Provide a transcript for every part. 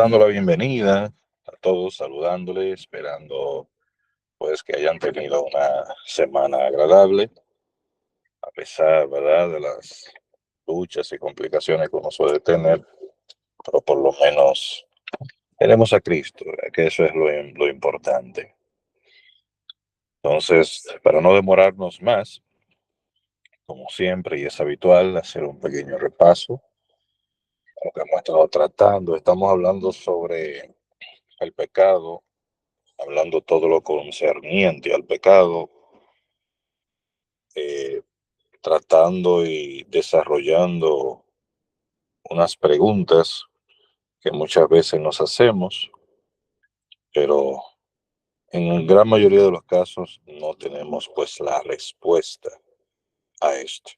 dando la bienvenida a todos, saludándoles, esperando pues que hayan tenido una semana agradable, a pesar, ¿verdad?, de las luchas y complicaciones que uno suele tener, pero por lo menos tenemos a Cristo, ¿verdad?, que eso es lo importante. Entonces, para no demorarnos más, como siempre y es habitual, hacer un pequeño repaso a lo que hemos estado tratando. Estamos hablando sobre el pecado, hablando todo lo concerniente al pecado, eh, tratando y desarrollando unas preguntas que muchas veces nos hacemos, pero en gran mayoría de los casos no tenemos pues la respuesta a esto.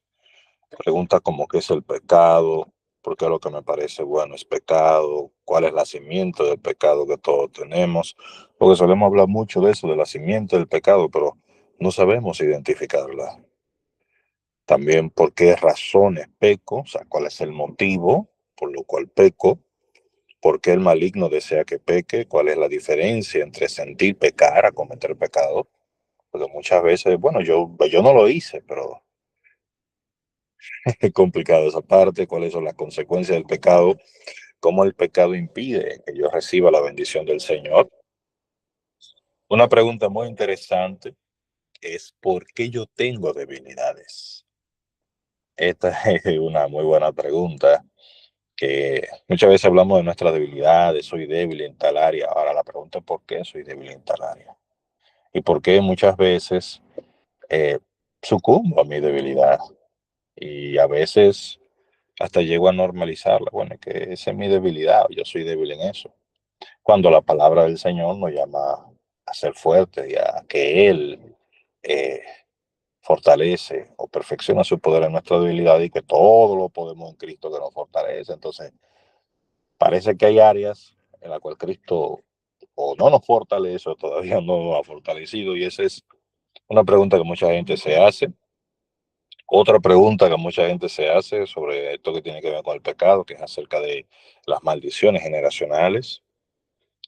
Preguntas como qué es el pecado, por qué lo que me parece bueno es pecado, cuál es la simiente del pecado que todos tenemos, porque solemos hablar mucho de eso, de la simiente del pecado, pero no sabemos identificarla. También por qué razones peco, o sea, cuál es el motivo por lo cual peco, por qué el maligno desea que peque, cuál es la diferencia entre sentir pecar a cometer pecado, porque muchas veces, bueno, yo no lo hice, pero es complicado esa parte, cuáles son las consecuencias del pecado, cómo el pecado impide que yo reciba la bendición del Señor. Una pregunta muy interesante es ¿por qué yo tengo debilidades? Esta es una muy buena pregunta, que muchas veces hablamos de nuestras debilidades, soy débil en tal área. Ahora la pregunta es ¿por qué soy débil en tal área? Y por qué muchas veces eh, sucumbo a mi debilidad y a veces hasta llego a normalizarla. Bueno, es que esa es mi debilidad, yo soy débil en eso. Cuando la palabra del Señor nos llama a ser fuertes y a que Él eh, fortalece o perfecciona su poder en nuestra debilidad y que todo lo podemos en Cristo que nos fortalece. Entonces, parece que hay áreas en las cuales Cristo o no nos fortalece o todavía no nos ha fortalecido, y esa es una pregunta que mucha gente se hace. Otra pregunta que mucha gente se hace sobre esto que tiene que ver con el pecado, que es acerca de las maldiciones generacionales.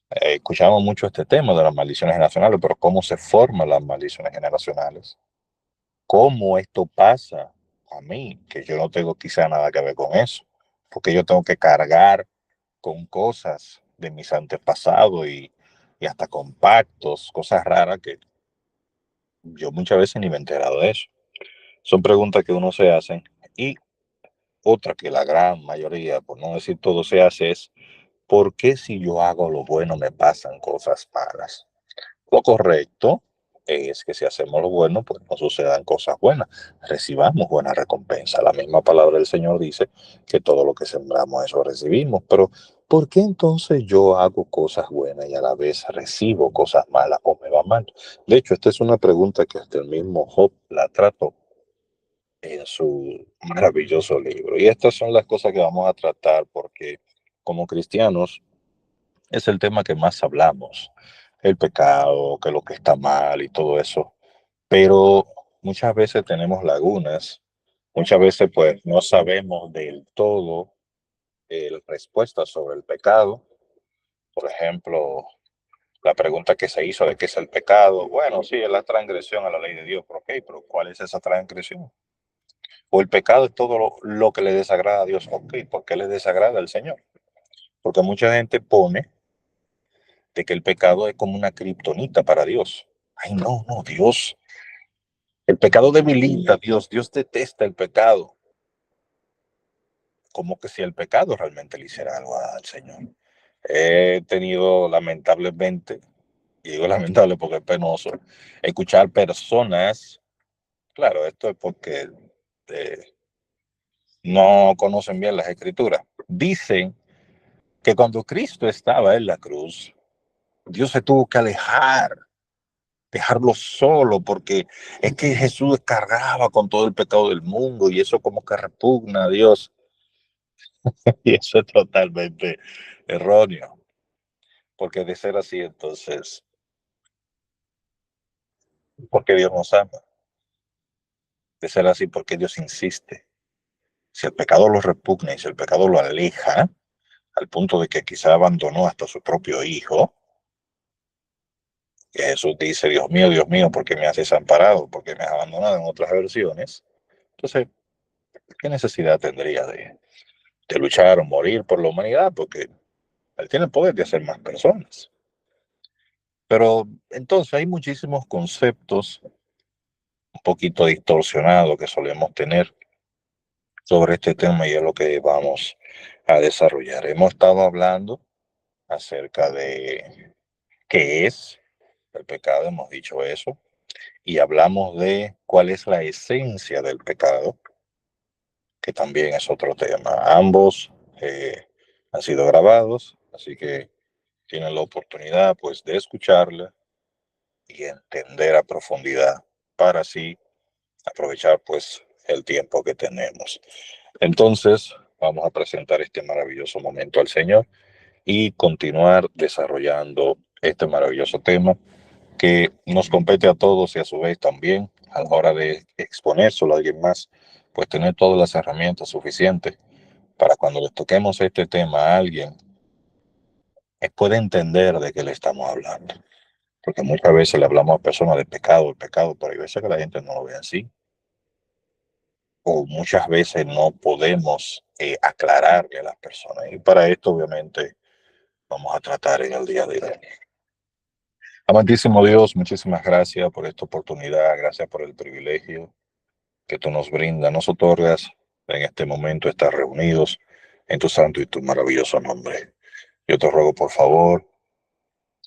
Escuchamos mucho este tema de las maldiciones generacionales, pero ¿cómo se forman las maldiciones generacionales? ¿Cómo esto pasa a mí? Que yo no tengo quizá nada que ver con eso, porque yo tengo que cargar con cosas de mis antepasados y hasta con pactos, cosas raras que yo muchas veces ni me he enterado de eso. Son preguntas que uno se hace. Y otra que la gran mayoría, por no decir todo, se hace es, ¿por qué si yo hago lo bueno me pasan cosas malas? Lo correcto es que si hacemos lo bueno, pues nos sucedan cosas buenas, recibamos buena recompensa. La misma palabra del Señor dice que todo lo que sembramos, eso recibimos. Pero, ¿por qué entonces yo hago cosas buenas y a la vez recibo cosas malas o me va mal? De hecho, esta es una pregunta que hasta el mismo Job la trató en su maravilloso libro. Y estas son las cosas que vamos a tratar porque como cristianos es el tema que más hablamos, el pecado, que lo que está mal y todo eso. Pero muchas veces tenemos lagunas, muchas veces pues no sabemos del todo respuestas sobre el pecado. Por ejemplo, la pregunta que se hizo de qué es el pecado. Bueno, sí, es la transgresión a la ley de Dios, pero ok, pero ¿cuál es esa transgresión? O el pecado es todo lo que le desagrada a Dios. Ok, ¿por qué le desagrada al Señor? Porque mucha gente pone de que el pecado es como una kriptonita para Dios. Ay, no, no, Dios. El pecado debilita a Dios. Dios detesta el pecado. Como que si el pecado realmente le hiciera algo al Señor. He tenido lamentablemente, y digo lamentable porque es penoso, escuchar personas, claro, esto es porque eh, no conocen bien las escrituras, dicen que cuando Cristo estaba en la cruz, Dios se tuvo que alejar, dejarlo solo, porque es que Jesús cargaba con todo el pecado del mundo y eso como que repugna a Dios. Y eso es totalmente erróneo, porque de ser así, entonces, ¿por qué Dios nos ama? De ser así, ¿por qué Dios insiste? Si el pecado lo repugna y si el pecado lo aleja, al punto de que quizá abandonó hasta su propio hijo. Que Jesús dice, Dios mío, ¿por qué me has desamparado? ¿Por qué me has abandonado en otras versiones? Entonces, ¿qué necesidad tendría de luchar o morir por la humanidad? Porque él tiene el poder de hacer más personas. Pero entonces hay muchísimos conceptos un poquito distorsionados que solemos tener sobre este tema y es lo que vamos a desarrollar. Hemos estado hablando acerca de qué es el pecado, hemos dicho eso, y hablamos de cuál es la esencia del pecado, que también es otro tema. Ambos han sido grabados, así que tienen la oportunidad pues de escucharla y entender a profundidad para así aprovechar pues el tiempo que tenemos. Entonces, vamos a presentar este maravilloso momento al Señor y continuar desarrollando este maravilloso tema que nos compete a todos y a su vez también a la hora de exponérselo a alguien más, pues tener todas las herramientas suficientes para cuando le toquemos este tema a alguien, pueda entender de qué le estamos hablando. Porque muchas veces le hablamos a personas de pecado, el pecado, pero hay veces que la gente no lo ve así. O muchas veces no podemos aclararle a las personas. Y para esto, obviamente, vamos a tratar en el día de hoy. Amantísimo Dios, muchísimas gracias por esta oportunidad, gracias por el privilegio que tú nos brindas, nos otorgas en este momento estar reunidos en tu santo y tu maravilloso nombre. Yo te ruego, por favor,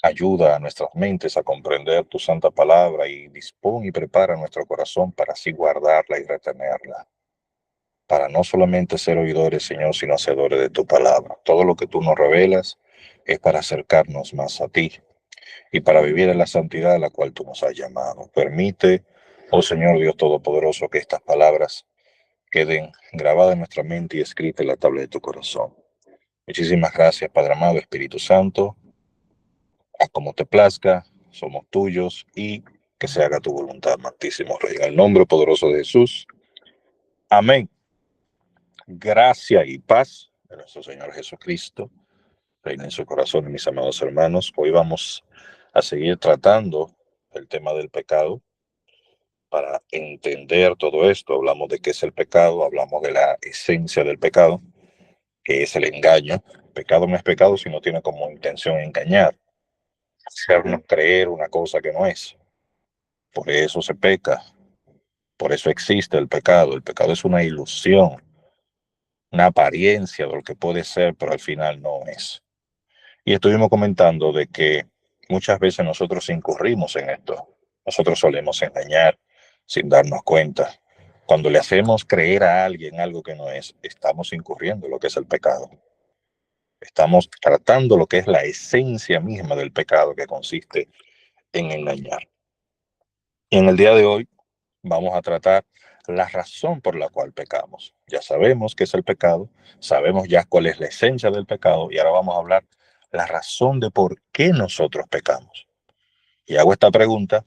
ayuda a nuestras mentes a comprender tu santa palabra y dispón y prepara nuestro corazón para así guardarla y retenerla, para no solamente ser oidores, Señor, sino hacedores de tu palabra. Todo lo que tú nos revelas es para acercarnos más a ti y para vivir en la santidad a la cual tú nos has llamado. Permite, oh Señor Dios Todopoderoso, que estas palabras queden grabadas en nuestra mente y escritas en la tabla de tu corazón. Muchísimas gracias, Padre amado, Espíritu Santo. Haz como te plazca, somos tuyos y que se haga tu voluntad, amantísimo Rey. En el nombre poderoso de Jesús. Amén. Gracia y paz de nuestro Señor Jesucristo reina en su corazón, mis amados hermanos. Hoy vamos a seguir tratando el tema del pecado. Para entender todo esto, hablamos de qué es el pecado, hablamos de la esencia del pecado, que es el engaño. El pecado no es pecado si no tiene como intención engañar, hacernos creer una cosa que no es. Por eso se peca, por eso existe el pecado. El pecado es una ilusión, una apariencia de lo que puede ser, pero al final no es. Y estuvimos comentando de que muchas veces nosotros incurrimos en esto. Nosotros solemos engañar sin darnos cuenta. Cuando le hacemos creer a alguien algo que no es, estamos incurriendo en lo que es el pecado. Estamos tratando lo que es la esencia misma del pecado, que consiste en engañar. Y en el día de hoy vamos a tratar la razón por la cual pecamos. Ya sabemos qué es el pecado, sabemos ya cuál es la esencia del pecado y ahora vamos a hablar la razón de por qué nosotros pecamos. Y hago esta pregunta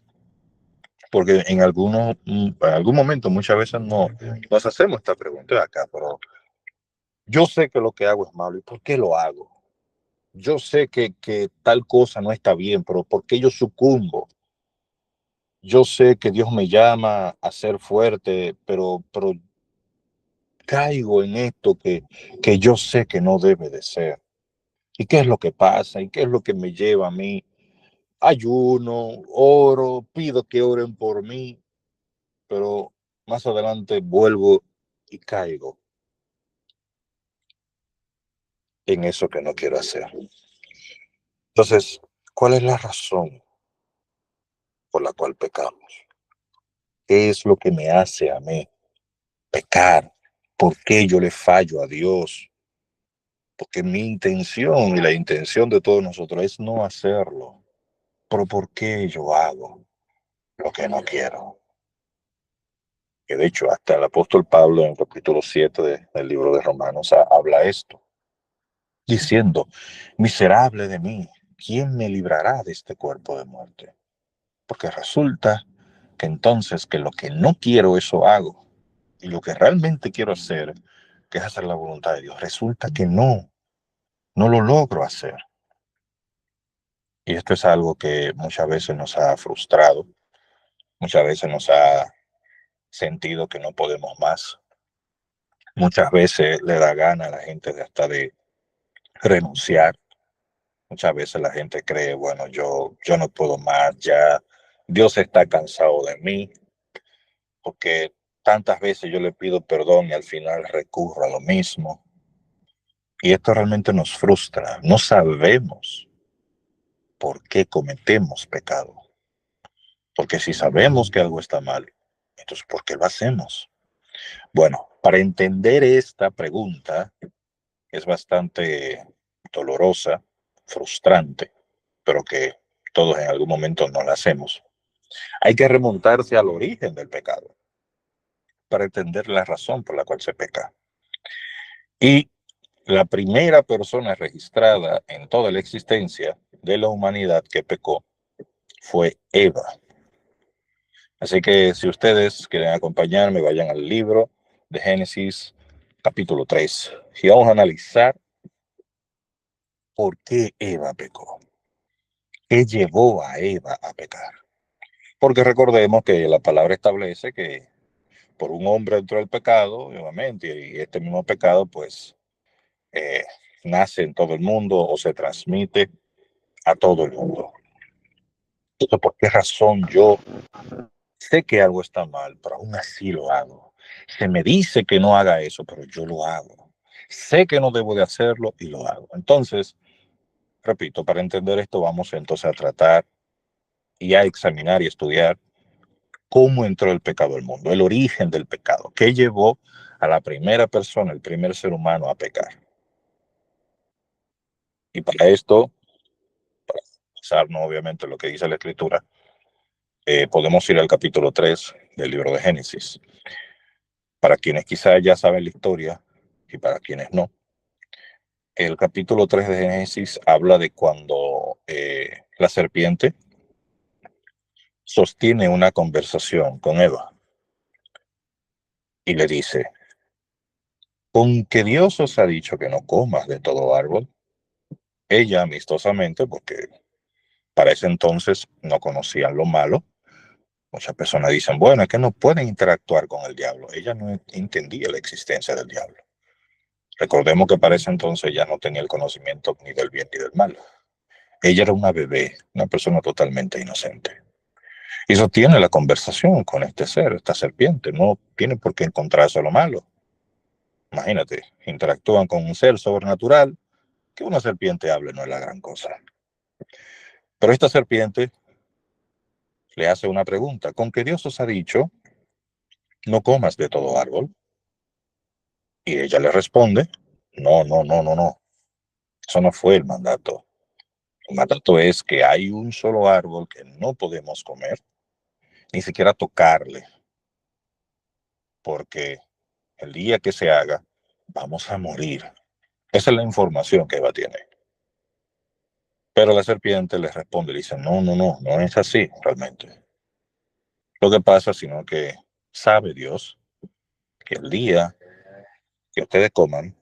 porque en algún momento muchas veces no nos hacemos esta pregunta de acá, pero yo sé que lo que hago es malo, ¿y por qué lo hago? Yo sé que tal cosa no está bien, pero ¿por qué yo sucumbo? Yo sé que Dios me llama a ser fuerte, pero caigo en esto que yo sé que no debe de ser. ¿Y qué es lo que pasa? ¿Y qué es lo que me lleva a mí? Ayuno, oro, pido que oren por mí, pero más adelante vuelvo y caigo en eso que no quiero hacer. Entonces, ¿cuál es la razón por la cual pecamos? ¿Qué es lo que me hace a mí pecar? ¿Por qué yo le fallo a Dios? Porque mi intención y la intención de todos nosotros es no hacerlo. Pero ¿por qué yo hago lo que no quiero? Que de hecho hasta el apóstol Pablo en el capítulo 7 del libro de Romanos habla esto, diciendo, miserable de mí, ¿quién me librará de este cuerpo de muerte? Porque resulta que entonces que lo que no quiero eso hago y lo que realmente quiero hacer, que es hacer la voluntad de Dios, resulta que no. No lo logro hacer. Y esto es algo que muchas veces nos ha frustrado, muchas veces nos ha sentido que no podemos más. Muchas veces le da gana a la gente de hasta de renunciar. Muchas veces la gente cree, bueno, yo no puedo más, ya Dios está cansado de mí, porque tantas veces yo le pido perdón y al final recurro a lo mismo. Y esto realmente nos frustra. No sabemos por qué cometemos pecado. Porque si sabemos que algo está mal, entonces ¿por qué lo hacemos? Bueno, para entender esta pregunta es bastante dolorosa, frustrante, pero que todos en algún momento no la hacemos. Hay que remontarse al origen del pecado para entender la razón por la cual se peca. Y la primera persona registrada en toda la existencia de la humanidad que pecó fue Eva. Así que si ustedes quieren acompañarme, vayan al libro de Génesis, capítulo 3, y vamos a analizar por qué Eva pecó. ¿Qué llevó a Eva a pecar? Porque recordemos que la palabra establece que por un hombre entró el pecado, obviamente, y este mismo pecado, pues, eh, nace en todo el mundo o se transmite a todo el mundo. Entonces, ¿por qué razón yo sé que algo está mal, pero aún así lo hago? Se me dice que no haga eso, pero yo lo hago. Sé que no debo de hacerlo y lo hago. Entonces, repito, para entender esto vamos entonces a tratar y a examinar y estudiar cómo entró el pecado al mundo, el origen del pecado, qué llevó a la primera persona, el primer ser humano a pecar. Y para esto, para basarnos obviamente en lo que dice la Escritura, podemos ir al capítulo 3 del libro de Génesis. Para quienes quizás ya saben la historia y para quienes no, el capítulo 3 de Génesis habla de cuando la serpiente sostiene una conversación con Eva y le dice, con que Dios os ha dicho que no comas de todo árbol. Ella amistosamente, porque para ese entonces no conocían lo malo, muchas personas dicen, bueno, es que no pueden interactuar con el diablo. Ella no entendía la existencia del diablo. Recordemos que para ese entonces ya no tenía el conocimiento ni del bien ni del mal. Ella era una bebé, una persona totalmente inocente. Y sostiene la conversación con este ser, esta serpiente. No tiene por qué encontrarse lo malo. Imagínate, interactúan con un ser sobrenatural, que una serpiente hable no es la gran cosa. Pero esta serpiente le hace una pregunta. ¿Con qué Dios os ha dicho no comas de todo árbol? Y ella le responde, no, no, no, no, no. Eso no fue el mandato. El mandato es que hay un solo árbol que no podemos comer, ni siquiera tocarle, porque el día que se haga, vamos a morir. Esa es la información que Eva tiene. Pero la serpiente le responde y dice, no, no, no, no es así realmente. Lo que pasa, sino que sabe Dios que el día que ustedes coman,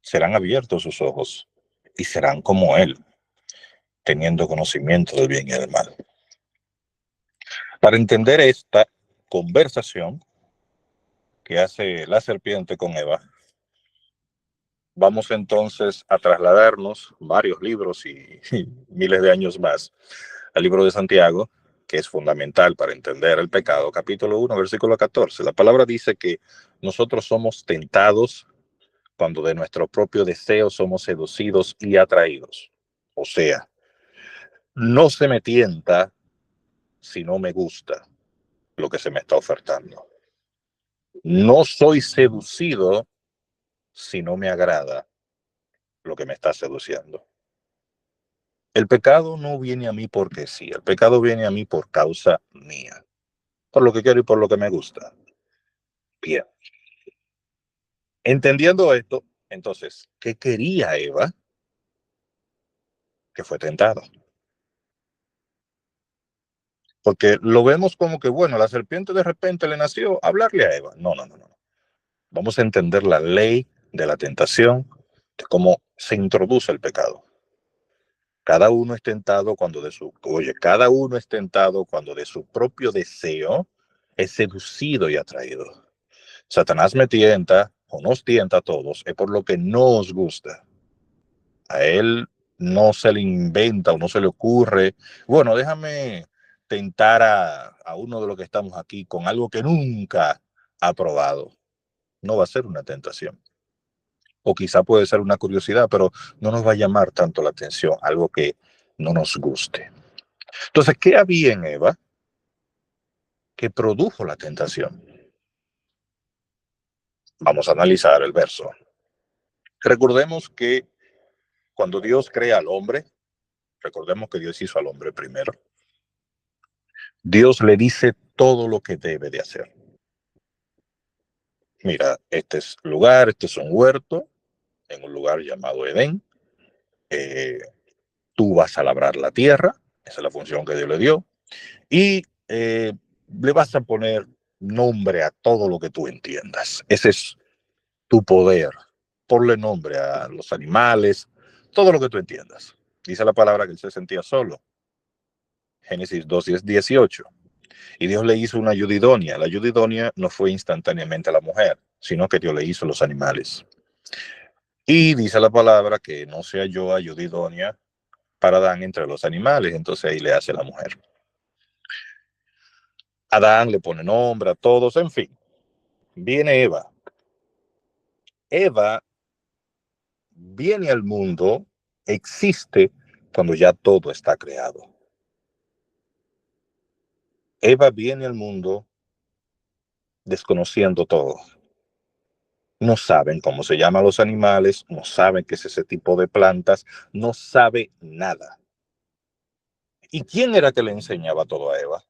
serán abiertos sus ojos y serán como Él, teniendo conocimiento del bien y del mal. Para entender esta conversación que hace la serpiente con Eva, vamos entonces a trasladarnos varios libros y miles de años más al libro de Santiago, que es fundamental para entender el pecado, capítulo 1, versículo 14. La palabra dice que nosotros somos tentados cuando de nuestro propio deseo somos seducidos y atraídos. O sea, no se me tienta si no me gusta lo que se me está ofertando. No soy seducido si no me agrada lo que me está seduciendo. El pecado no viene a mí porque sí, el pecado viene a mí por causa mía, por lo que quiero y por lo que me gusta. Bien, entendiendo esto, entonces, ¿qué quería Eva? Que fue tentada. Porque lo vemos como que, bueno, la serpiente de repente le nació hablarle a Eva. No, no, no, no. Vamos a entender la ley de la tentación, de cómo se introduce el pecado. Cada uno es tentado cuando cada uno es tentado cuando de su propio deseo es seducido y atraído. Satanás me tienta o nos tienta a todos, es por lo que no os gusta. A él no se le inventa o no se le ocurre, bueno, déjame tentar a uno de los que estamos aquí con algo que nunca ha probado. No va a ser una tentación. O quizá puede ser una curiosidad, pero no nos va a llamar tanto la atención, algo que no nos guste. Entonces, ¿qué había en Eva que produjo la tentación? Vamos a analizar el verso. Recordemos que cuando Dios crea al hombre, recordemos que Dios hizo al hombre primero, Dios le dice todo lo que debe de hacer. Mira, este es lugar, este es un huerto, en un lugar llamado Edén. Eh, Tú vas a labrar la tierra, esa es la función que Dios le dio, y le vas a poner nombre a todo lo que tú entiendas. Ese es tu poder. Ponle nombre a los animales, todo lo que tú entiendas. Dice la palabra que él se sentía solo. Génesis 2:18. Y Dios le hizo una ayuda idónea. La ayuda idónea no fue instantáneamente a la mujer, sino que Dios le hizo los animales. Y dice la palabra que no se halló ayuda idónea para Adán entre los animales, entonces ahí le hace la mujer. Adán le pone nombre a todos, en fin. Viene Eva. Eva viene al mundo, existe cuando ya todo está creado. Eva viene al mundo desconociendo todo. No saben cómo se llaman los animales, no saben qué es ese tipo de plantas, no sabe nada. ¿Y quién era que le enseñaba todo a Eva?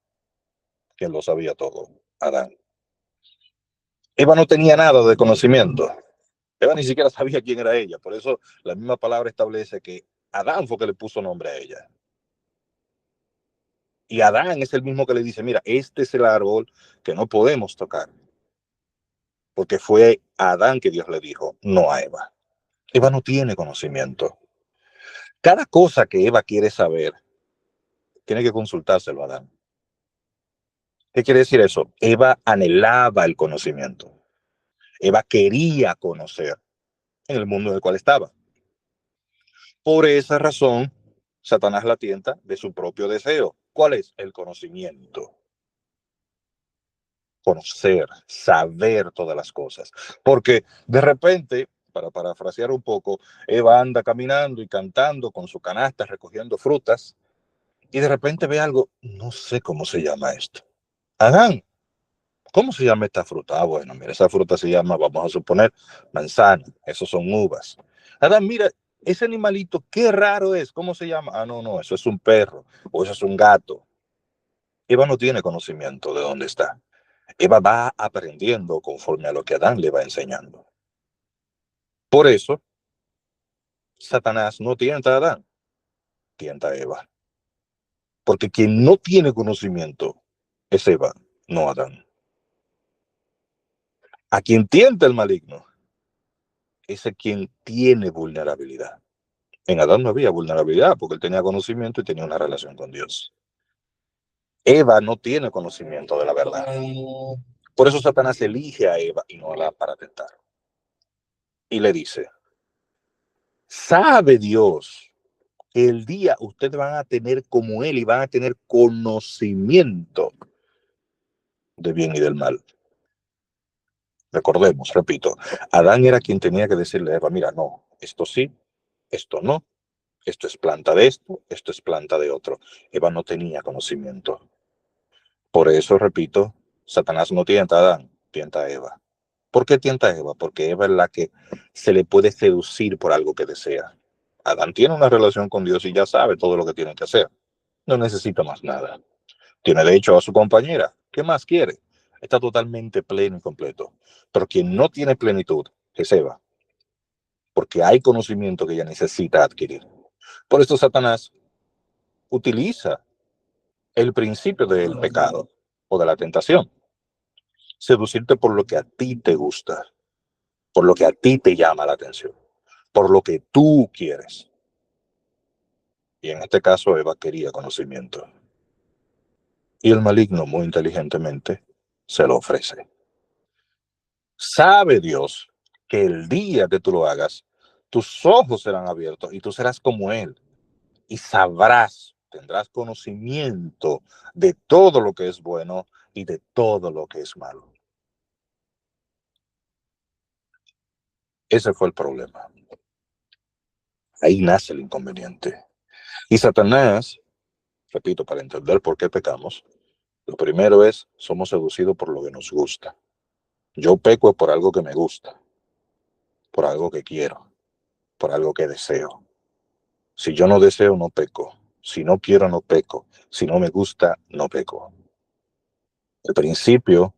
Que lo sabía todo, Adán. Eva no tenía nada de conocimiento. Eva ni siquiera sabía quién era ella. Por eso la misma palabra establece que Adán fue que le puso nombre a ella. Y Adán es el mismo que le dice, mira, este es el árbol que no podemos tocar. Porque fue a Adán que Dios le dijo, no a Eva. Eva no tiene conocimiento. Cada cosa que Eva quiere saber, tiene que consultárselo a Adán. ¿Qué quiere decir eso? Eva anhelaba el conocimiento. Eva quería conocer en el mundo en el cual estaba. Por esa razón, Satanás la tienta de su propio deseo. ¿Cuál es? El conocimiento. Conocer, saber todas las cosas. Porque de repente, para parafrasear un poco, Eva anda caminando y cantando con su canasta, recogiendo frutas, y de repente ve algo, no sé cómo se llama esto. Adán, ¿cómo se llama esta fruta? Ah, bueno, mira, esa fruta se llama, vamos a suponer, manzana. Esos son uvas. Adán, mira, ese animalito, qué raro es. ¿Cómo se llama? Ah, no, no, eso es un perro o eso es un gato. Eva no tiene conocimiento de dónde está. Eva va aprendiendo conforme a lo que Adán le va enseñando. Por eso, Satanás no tienta a Adán, tienta a Eva. Porque quien no tiene conocimiento es Eva, no Adán. A quien tienta el maligno es a quien tiene vulnerabilidad. En Adán no había vulnerabilidad porque él tenía conocimiento y tenía una relación con Dios. Eva no tiene conocimiento de la verdad. Por eso Satanás elige a Eva y no a la para tentar. Y le dice, ¿sabe Dios que el día ustedes van a tener como él y van a tener conocimiento de bien y del mal? Recordemos, repito, Adán era quien tenía que decirle a Eva, mira, no, esto sí, esto no, esto es planta de esto es planta de otro. Eva no tenía conocimiento. Por eso, repito, Satanás no tienta a Adán, tienta a Eva. ¿Por qué tienta a Eva? Porque Eva es la que se le puede seducir por algo que desea. Adán tiene una relación con Dios y ya sabe todo lo que tiene que hacer. No necesita más nada. Tiene de hecho a su compañera. ¿Qué más quiere? Está totalmente pleno y completo. Pero quien no tiene plenitud es Eva, porque hay conocimiento que ella necesita adquirir. Por eso Satanás utiliza el principio del pecado o de la tentación. Seducirte por lo que a ti te gusta, por lo que a ti te llama la atención. por lo que tú quieres. Y en este caso Eva quería conocimiento. Y el maligno muy inteligentemente se lo ofrece. Sabe Dios que el día que tú lo hagas, tus ojos serán abiertos y tú serás como Él. Y sabrás, tendrás conocimiento de todo lo que es bueno y de todo lo que es malo. Ese fue el problema. Ahí nace el inconveniente. Y Satanás, repito, para entender por qué pecamos, lo primero es, somos seducidos por lo que nos gusta. Yo peco por algo que me gusta, por algo que quiero, por algo que deseo. Si yo no deseo, no peco. Si no quiero, no peco. Si no me gusta, no peco. El principio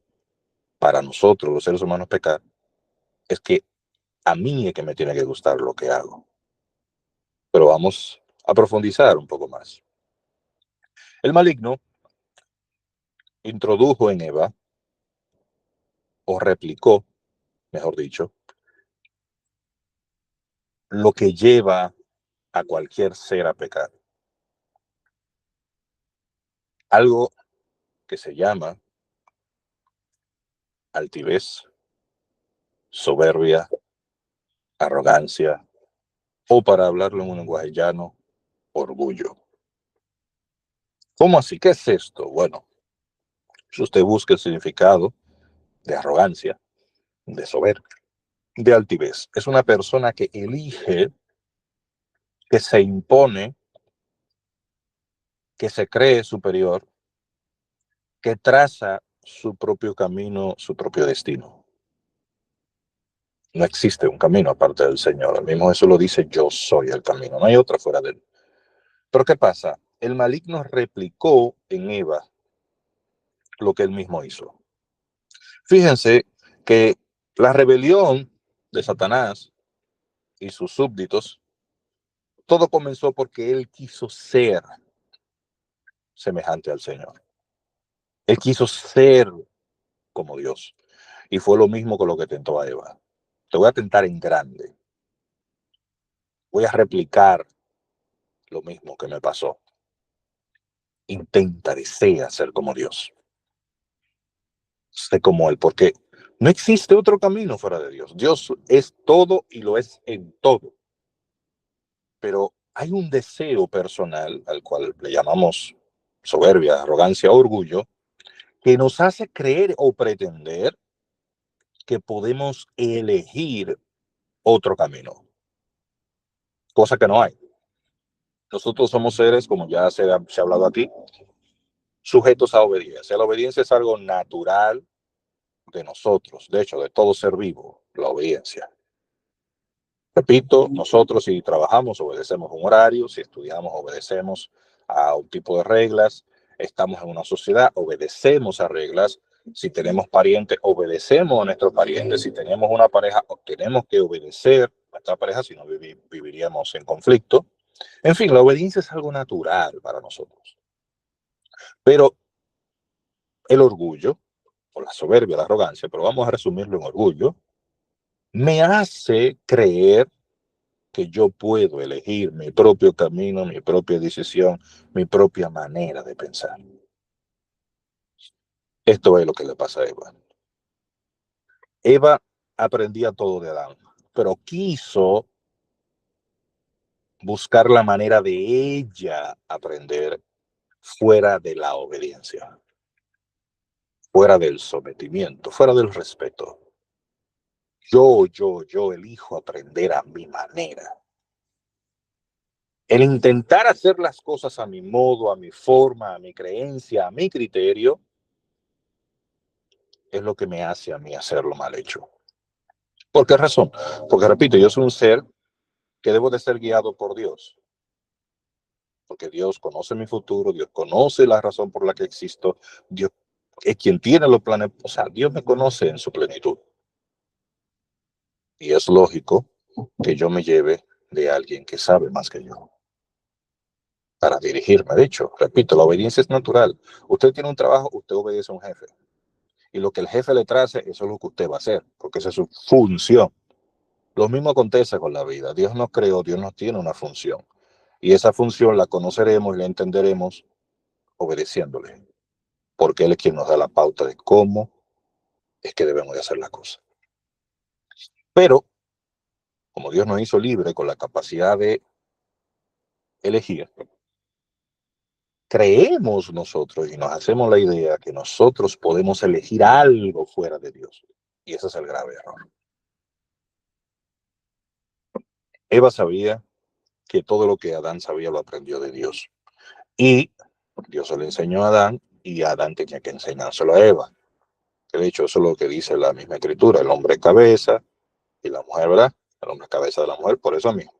para nosotros, los seres humanos, pecar es que a mí es que me tiene que gustar lo que hago. Pero vamos a profundizar un poco más. El maligno introdujo en Eva, o replicó, mejor dicho, lo que lleva a cualquier ser a pecar. Algo que se llama altivez, soberbia, arrogancia, o para hablarlo en un lenguaje llano, orgullo. ¿Cómo así? ¿Qué es esto? Bueno, si usted busca el significado de arrogancia, de soberbia, de altivez, es una persona que elige, que se impone, que se cree superior, que traza su propio camino, su propio destino. No existe un camino aparte del Señor. El mismo Jesús lo dice, yo soy el camino. No hay otra fuera de él. Pero ¿qué pasa? El maligno replicó en Eva lo que él mismo hizo. Fíjense que la rebelión de Satanás y sus súbditos, todo comenzó porque él quiso ser semejante al Señor. Él quiso ser como Dios. Y fue lo mismo con lo que tentó a Eva. Te voy a tentar en grande. Voy a replicar lo mismo que me pasó. Intenta, desea ser como Dios. Sé como Él, porque no existe otro camino fuera de Dios. Dios es todo y lo es en todo. Pero hay un deseo personal al cual le llamamos soberbia, arrogancia, orgullo, que nos hace creer o pretender que podemos elegir otro camino, cosa que no hay. Nosotros somos seres, como ya se ha hablado aquí, sujetos a obediencia. La obediencia es algo natural de nosotros, de hecho, de todo ser vivo, la obediencia. Repito, nosotros si trabajamos, obedecemos un horario, si estudiamos, obedecemos a un tipo de reglas, estamos en una sociedad, obedecemos a reglas, si tenemos parientes, obedecemos a nuestros parientes, si tenemos una pareja, tenemos que obedecer a nuestra pareja, si no viviríamos en conflicto. En fin, la obediencia es algo natural para nosotros. Pero el orgullo, o la soberbia, la arrogancia, pero vamos a resumirlo en orgullo, me hace creer que yo puedo elegir mi propio camino, mi propia decisión, mi propia manera de pensar. Esto es lo que le pasa a Eva. Eva aprendía todo de Adán, pero quiso buscar la manera de ella aprender fuera de la obediencia, fuera del sometimiento, fuera del respeto. Yo elijo aprender a mi manera. El intentar hacer las cosas a mi modo, a mi forma, a mi creencia, a mi criterio, es lo que me hace a mí hacerlo mal hecho. ¿Por qué razón? Porque, repito, yo soy un ser que debo de ser guiado por Dios. Porque Dios conoce mi futuro, Dios conoce la razón por la que existo, Dios es quien tiene los planes, o sea, Dios me conoce en su plenitud. Y es lógico que yo me lleve de alguien que sabe más que yo para dirigirme. De hecho, repito, la obediencia es natural. Usted tiene un trabajo, usted obedece a un jefe. Y lo que el jefe le trace, eso es lo que usted va a hacer, porque esa es su función. Lo mismo acontece con la vida. Dios nos creó, Dios nos tiene una función. Y esa función la conoceremos y la entenderemos obedeciéndole. Porque Él es quien nos da la pauta de cómo es que debemos de hacer las cosas. Pero, como Dios nos hizo libre con la capacidad de elegir, creemos nosotros y nos hacemos la idea que nosotros podemos elegir algo fuera de Dios. Y ese es el grave error. Eva sabía que todo lo que Adán sabía lo aprendió de Dios. Y Dios se lo enseñó a Adán y Adán tenía que enseñárselo a Eva. Que de hecho eso es lo que dice la misma escritura. El hombre es cabeza y la mujer, ¿verdad? El hombre es cabeza de la mujer, por eso mismo.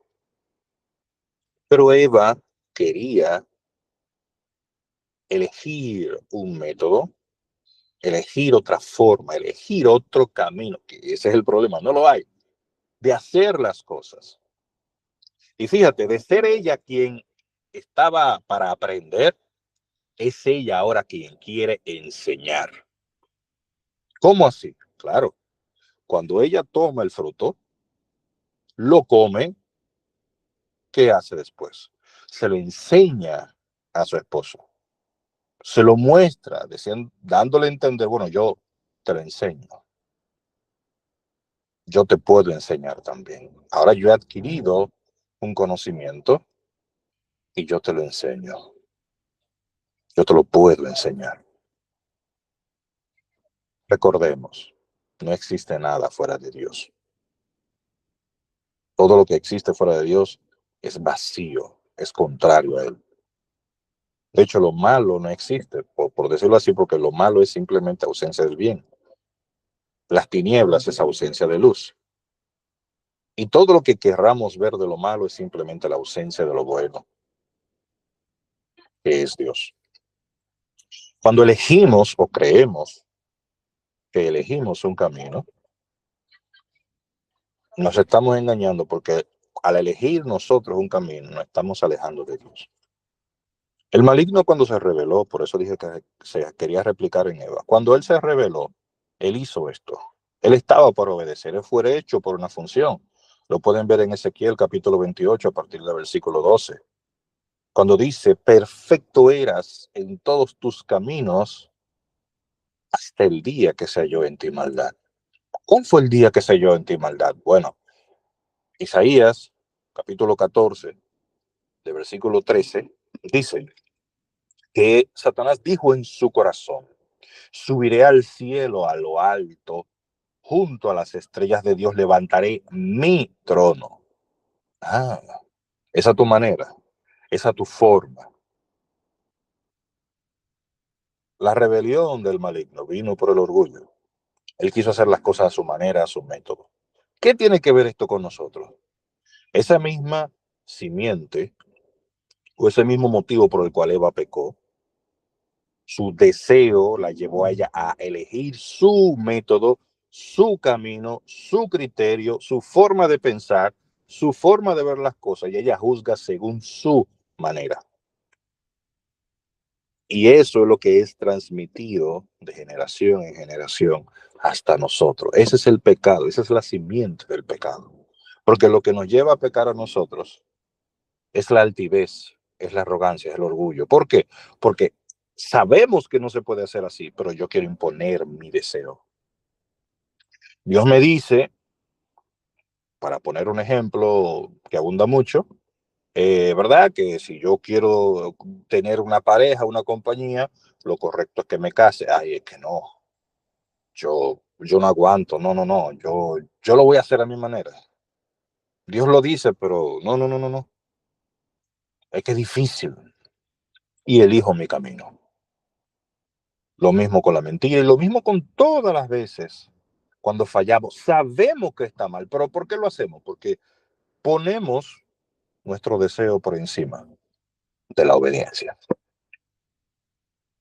Pero Eva quería elegir un método, elegir otra forma, elegir otro camino, que ese es el problema, no lo hay, de hacer las cosas. Y fíjate, de ser ella quien estaba para aprender, es ella ahora quien quiere enseñar. ¿Cómo así? Claro, cuando ella toma el fruto, lo come, ¿qué hace después? Se lo enseña a su esposo. Se lo muestra, dándole a entender, bueno, yo te lo enseño. Yo te puedo enseñar también. Ahora yo he adquirido un conocimiento y yo te lo enseño. Yo te lo puedo enseñar. Recordemos, no existe nada fuera de Dios. Todo lo que existe fuera de Dios es vacío, es contrario a Él. De hecho, lo malo no existe, por decirlo así, porque lo malo es simplemente ausencia del bien. Las tinieblas es ausencia de luz. Y todo lo que querramos ver de lo malo es simplemente la ausencia de lo bueno, que es Dios. Cuando elegimos o creemos que elegimos un camino, nos estamos engañando porque al elegir nosotros un camino, nos estamos alejando de Dios. El maligno cuando se rebeló, por eso dije que se quería replicar en Eva, cuando él se rebeló, él hizo esto. Él estaba por obedecer, él fue hecho por una función. Lo pueden ver en Ezequiel capítulo 28 a partir del versículo 12. Cuando dice, perfecto eras en todos tus caminos hasta el día que se halló en ti maldad. ¿Cuál fue el día que se halló en ti maldad? Bueno, Isaías capítulo 14, de versículo 13, dice que Satanás dijo en su corazón, subiré al cielo a lo alto, junto a las estrellas de Dios levantaré mi trono. Ah, esa tu manera, esa tu forma. La rebelión del maligno vino por el orgullo. Él quiso hacer las cosas a su manera, a su método. ¿Qué tiene que ver esto con nosotros? Esa misma simiente o ese mismo motivo por el cual Eva pecó, su deseo la llevó a ella a elegir su método, su camino, su criterio, su forma de pensar, su forma de ver las cosas, y ella juzga según su manera. Y eso es lo que es transmitido de generación en generación hasta nosotros. Ese es el pecado, esa es la simiente del pecado. Porque lo que nos lleva a pecar a nosotros es la altivez, es la arrogancia, es el orgullo. ¿Por qué? Porque sabemos que no se puede hacer así, pero yo quiero imponer mi deseo. Dios me dice, para poner un ejemplo que abunda mucho, ¿verdad? Que si yo quiero tener una pareja, una compañía, lo correcto es que me case. Ay, es que no, yo no aguanto, no, yo lo voy a hacer a mi manera. Dios lo dice, pero no, es que es difícil y elijo mi camino. Lo mismo con la mentira y lo mismo con todas las veces cuando fallamos. Sabemos que está mal, pero ¿por qué lo hacemos? Porque ponemos nuestro deseo por encima de la obediencia.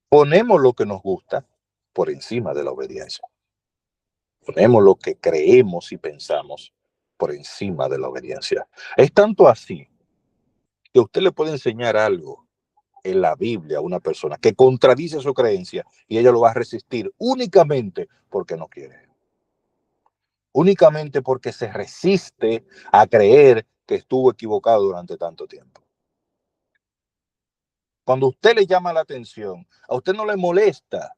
Ponemos lo que nos gusta por encima de la obediencia. Ponemos lo que creemos y pensamos por encima de la obediencia. Es tanto así que usted le puede enseñar algo en la Biblia a una persona que contradice su creencia y ella lo va a resistir únicamente porque no quiere. únicamente porque se resiste a creer que estuvo equivocado durante tanto tiempo. Cuando usted le llama la atención, a usted no le molesta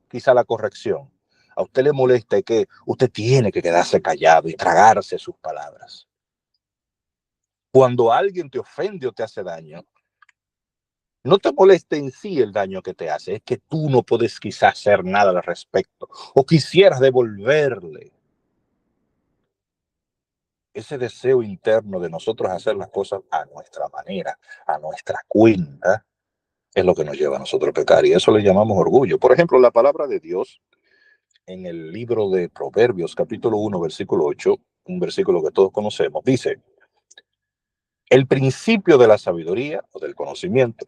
quizá la corrección, a usted le molesta que usted tiene que quedarse callado y tragarse sus palabras. Cuando alguien te ofende o te hace daño, no te molesta en sí el daño que te hace, es que tú no puedes quizás hacer nada al respecto o quisieras devolverle. Ese deseo interno de nosotros hacer las cosas a nuestra manera, a nuestra cuenta, es lo que nos lleva a nosotros a pecar, y eso le llamamos orgullo. Por ejemplo, la palabra de Dios en el libro de Proverbios, capítulo 1, versículo 8, un versículo que todos conocemos, dice: el principio de la sabiduría o del conocimiento,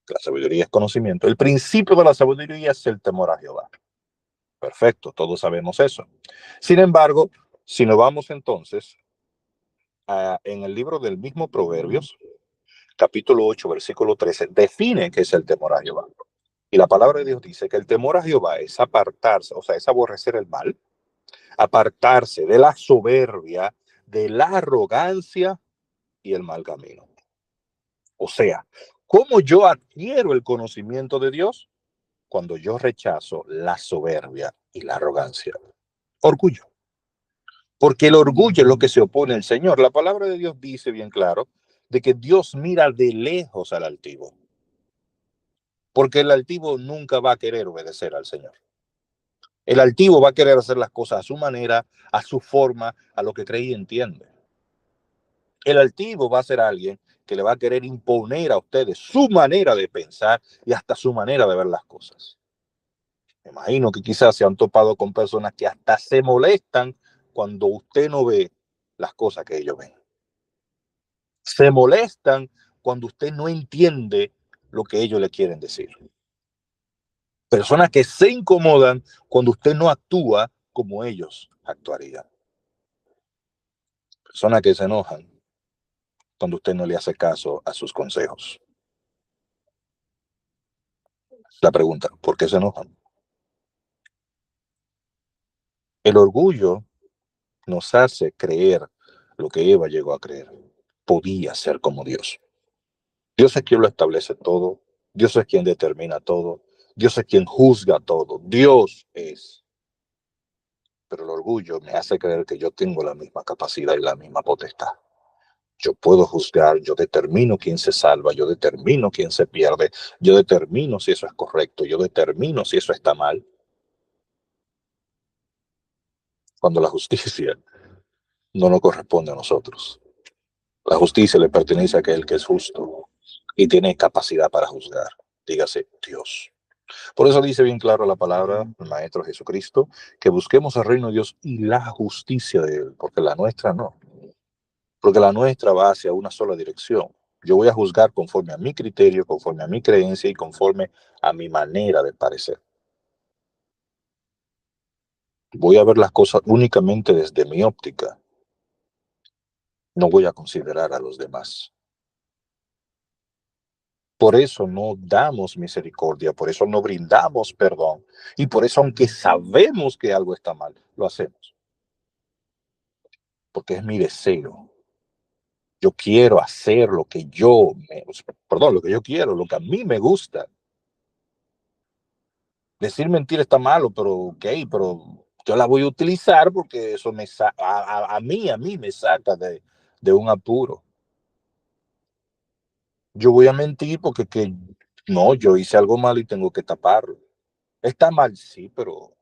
la sabiduría es conocimiento, el principio de la sabiduría es el temor a Jehová. Perfecto, todos sabemos eso. Sin embargo, si nos vamos entonces en el libro del mismo Proverbios, capítulo 8, versículo 13, define qué es el temor a Jehová. Y la palabra de Dios dice que el temor a Jehová es apartarse, o sea, es aborrecer el mal, apartarse de la soberbia, de la arrogancia y el mal camino. O sea, ¿cómo yo adquiero el conocimiento de Dios? Cuando yo rechazo la soberbia y la arrogancia. Orgullo. Porque el orgullo es lo que se opone al Señor. La palabra de Dios dice bien claro de que Dios mira de lejos al altivo. Porque el altivo nunca va a querer obedecer al Señor. El altivo va a querer hacer las cosas a su manera, a su forma, a lo que cree y entiende. El altivo va a ser alguien que le va a querer imponer a ustedes su manera de pensar y hasta su manera de ver las cosas. Me imagino que quizás se han topado con personas que hasta se molestan cuando usted no ve las cosas que ellos ven. Se molestan cuando usted no entiende lo que ellos le quieren decir. Personas que se incomodan cuando usted no actúa como ellos actuarían. Personas que se enojan cuando usted no le hace caso a sus consejos. La pregunta, ¿por qué se enojan? El orgullo nos hace creer lo que Eva llegó a creer. Podía ser como Dios. Dios es quien lo establece todo. Dios es quien determina todo. Dios es quien juzga todo. Dios es. Pero el orgullo me hace creer que yo tengo la misma capacidad y la misma potestad. Yo puedo juzgar, yo determino quién se salva, yo determino quién se pierde, yo determino si eso es correcto, yo determino si eso está mal. Cuando la justicia no nos corresponde a nosotros. La justicia le pertenece a aquel que es justo y tiene capacidad para juzgar. Dígase Dios. Por eso dice bien claro la palabra del Maestro Jesucristo, que busquemos el reino de Dios y la justicia de Él, porque la nuestra no. Porque la nuestra va hacia una sola dirección. Yo voy a juzgar conforme a mi criterio, conforme a mi creencia y conforme a mi manera de parecer. Voy a ver las cosas únicamente desde mi óptica. No voy a considerar a los demás. Por eso no damos misericordia, por eso no brindamos perdón. Y por eso, aunque sabemos que algo está mal, lo hacemos. Porque es mi deseo. Yo quiero hacer lo que lo que yo quiero, lo que a mí me gusta. Decir mentira está malo, pero ok, pero yo la voy a utilizar porque eso a mí me saca de un apuro. Yo voy a mentir porque no, yo hice algo mal y tengo que taparlo. Está mal, sí, pero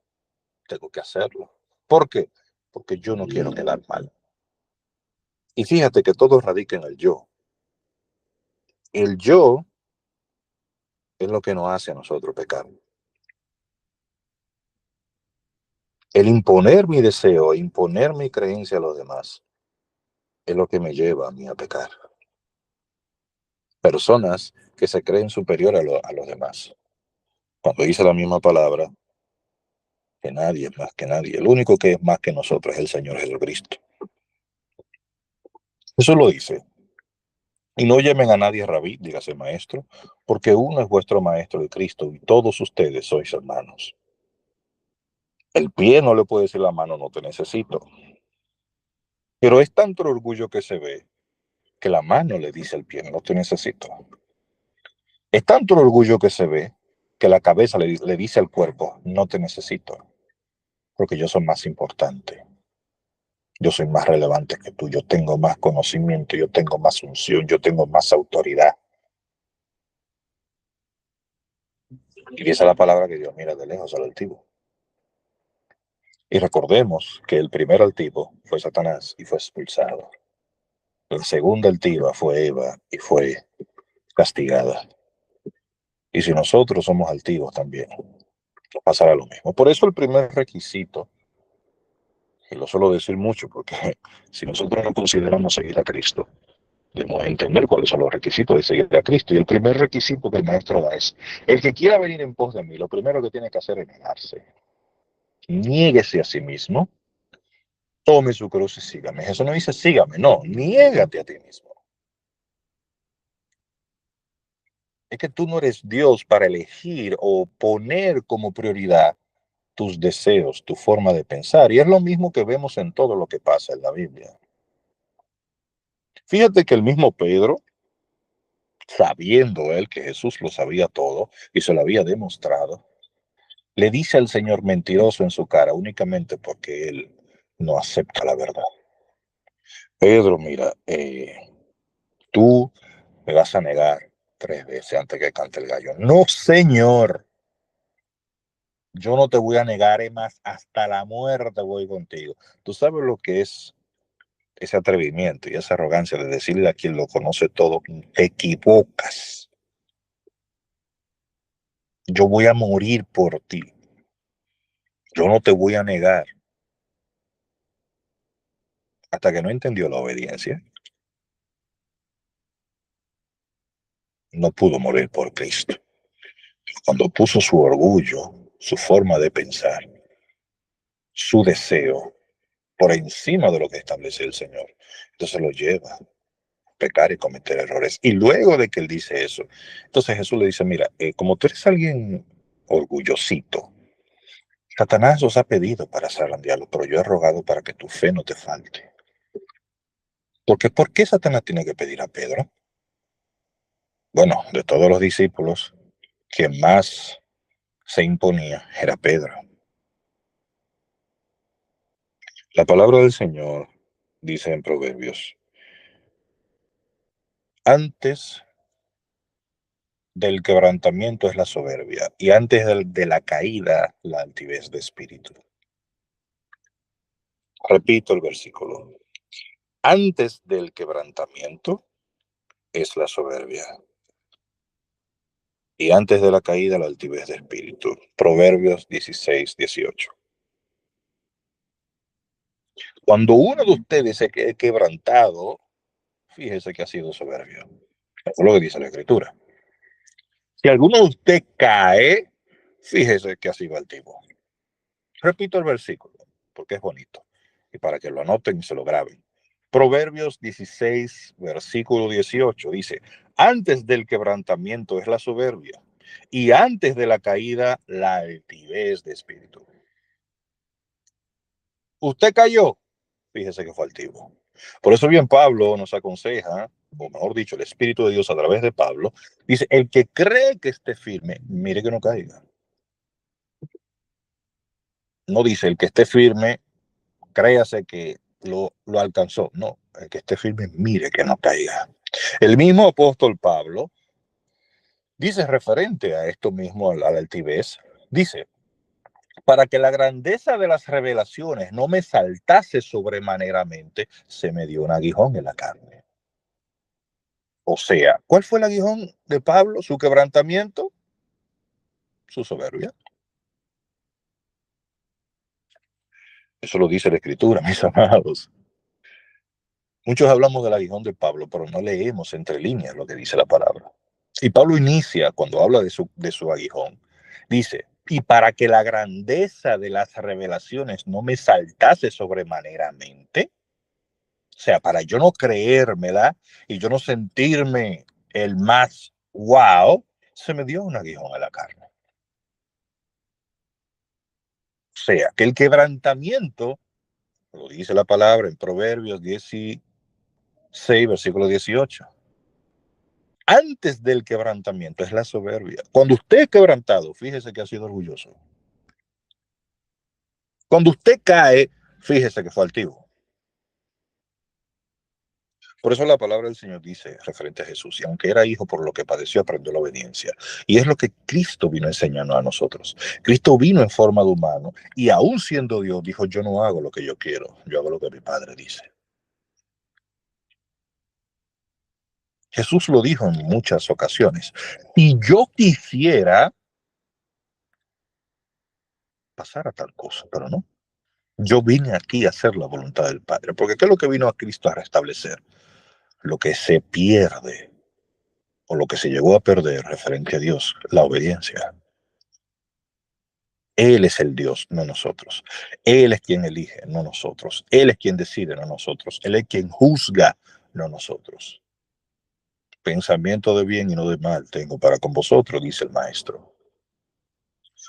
tengo que hacerlo. ¿Por qué? Porque yo no quiero quedar mal. Y fíjate que todo radica en el yo. El yo es lo que nos hace a nosotros pecar. El imponer mi deseo, imponer mi creencia a los demás, es lo que me lleva a mí a pecar. Personas que se creen superior a los demás. Cuando dice la misma palabra, que nadie es más que nadie. El único que es más que nosotros es el Señor Jesucristo. Eso lo dice. Y no llamen a nadie rabí, dígase maestro, porque uno es vuestro maestro, el Cristo, y todos ustedes sois hermanos. El pie no le puede decir a la mano, no te necesito. Pero es tanto el orgullo que se ve que la mano le dice al pie, no te necesito. Es tanto el orgullo que se ve que la cabeza le dice al cuerpo, no te necesito, porque yo soy más importante. Yo soy más relevante que tú, yo tengo más conocimiento, yo tengo más unción, yo tengo más autoridad. Y esa es la palabra que Dios mira de lejos al altivo. Y recordemos que el primer altivo fue Satanás y fue expulsado. La segunda altiva fue Eva y fue castigada. Y si nosotros somos altivos también, pasará lo mismo. Por eso el primer requisito, y lo suelo decir mucho, porque si nosotros no consideramos seguir a Cristo, debemos entender cuáles son los requisitos de seguir a Cristo. Y el primer requisito que el maestro da es, el que quiera venir en pos de mí, lo primero que tiene que hacer es negarse. Niéguese a sí mismo, tome su cruz y sígame. Eso no dice sígame, no, niégate a ti mismo. Es que tú no eres Dios para elegir o poner como prioridad tus deseos, tu forma de pensar. Y es lo mismo que vemos en todo lo que pasa en la Biblia. Fíjate que el mismo Pedro, sabiendo él que Jesús lo sabía todo y se lo había demostrado, le dice al Señor mentiroso en su cara únicamente porque él no acepta la verdad. Pedro, mira, tú me vas a negar 3 veces antes que cante el gallo. No, Señor, yo no te voy a negar, es más, hasta la muerte voy contigo. Tú sabes lo que es ese atrevimiento y esa arrogancia de decirle a quien lo conoce todo, te equivocas. Yo voy a morir por ti. Yo no te voy a negar. Hasta que no entendió la obediencia, no pudo morir por Cristo. Cuando puso su orgullo, su forma de pensar, su deseo por encima de lo que establece el Señor, entonces lo lleva a pecar y cometer errores. Y luego de que él dice eso, entonces Jesús le dice, mira, como tú eres alguien orgullosito, Satanás os ha pedido para zarandearlo, pero yo he rogado para que tu fe no te falte. Porque ¿por qué Satanás tiene que pedir a Pedro? Bueno, de todos los discípulos, quien más se imponía era Pedro. La palabra del Señor dice en Proverbios, antes del quebrantamiento es la soberbia y antes de la caída la altivez de espíritu. Repito el versículo. Antes del quebrantamiento es la soberbia y antes de la caída la altivez de espíritu. Proverbios 16:18. Cuando uno de ustedes se quede quebrantado, fíjese que ha sido soberbio. Eso es lo que dice la Escritura. Si alguno de usted cae, fíjese que ha sido altivo. Repito el versículo, porque es bonito, y para que lo anoten y se lo graben. Proverbios 16, versículo 18, dice, antes del quebrantamiento es la soberbia, y antes de la caída la altivez de espíritu. Usted cayó, fíjese que fue altivo. Por eso bien Pablo nos aconseja, o mejor dicho, el Espíritu de Dios a través de Pablo, dice, el que cree que esté firme, mire que no caiga. No dice el que esté firme, créase que lo alcanzó. No, el que esté firme, mire que no caiga. El mismo apóstol Pablo dice referente a esto mismo, a la altivez, dice, para que la grandeza de las revelaciones no me saltase sobremaneramente, se me dio un aguijón en la carne. O sea, ¿cuál fue el aguijón de Pablo? Su quebrantamiento, su soberbia. Eso lo dice la Escritura, mis amados. Muchos hablamos del aguijón de Pablo, pero no leemos entre líneas lo que dice la palabra. Y Pablo inicia, cuando habla de su aguijón, dice, y para que la grandeza de las revelaciones no me saltase sobremaneramente, o sea, para yo no creérmela y yo no sentirme el más wow, se me dio un aguijón a la carne. sea, que el quebrantamiento, lo dice la palabra en Proverbios 16, versículo 18. Antes del quebrantamiento es la soberbia. Cuando usted es quebrantado, fíjese que ha sido orgulloso. Cuando usted cae, fíjese que fue altivo. Por eso la palabra del Señor dice, referente a Jesús, y aunque era hijo, por lo que padeció, aprendió la obediencia. Y es lo que Cristo vino a enseñarnos a nosotros. Cristo vino en forma de humano y aún siendo Dios, dijo, yo no hago lo que yo quiero, yo hago lo que mi Padre dice. Jesús lo dijo en muchas ocasiones. Y yo quisiera pasar a tal cosa, pero no. Yo vine aquí a hacer la voluntad del Padre, porque ¿qué es lo que vino a Cristo a restablecer? Lo que se pierde o lo que se llegó a perder referente a Dios, la obediencia. Él es el Dios, no nosotros. Él es quien elige, no nosotros. Él es quien decide, no nosotros. Él es quien juzga, no nosotros. Pensamiento de bien y no de mal tengo para con vosotros, dice el Maestro.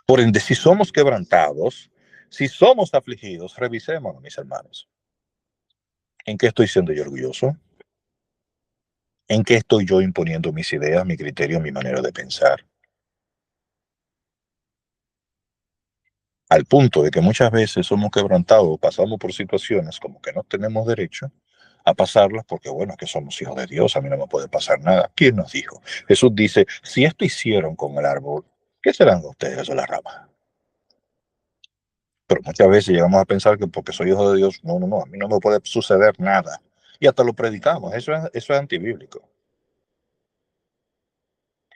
Por ende, si somos quebrantados, si somos afligidos, revisémonos, mis hermanos. ¿En qué estoy siendo yo orgulloso? ¿En qué estoy yo imponiendo mis ideas, mi criterio, mi manera de pensar? Al punto de que muchas veces somos quebrantados, pasamos por situaciones como que no tenemos derecho a pasarlas porque, bueno, que somos hijos de Dios, a mí no me puede pasar nada. ¿Quién nos dijo? Jesús dice, si esto hicieron con el árbol, ¿qué serán ustedes de la rama? Pero muchas veces llegamos a pensar que porque soy hijo de Dios, no, no, no, a mí no me puede suceder nada. Y hasta lo predicamos, eso es antibíblico.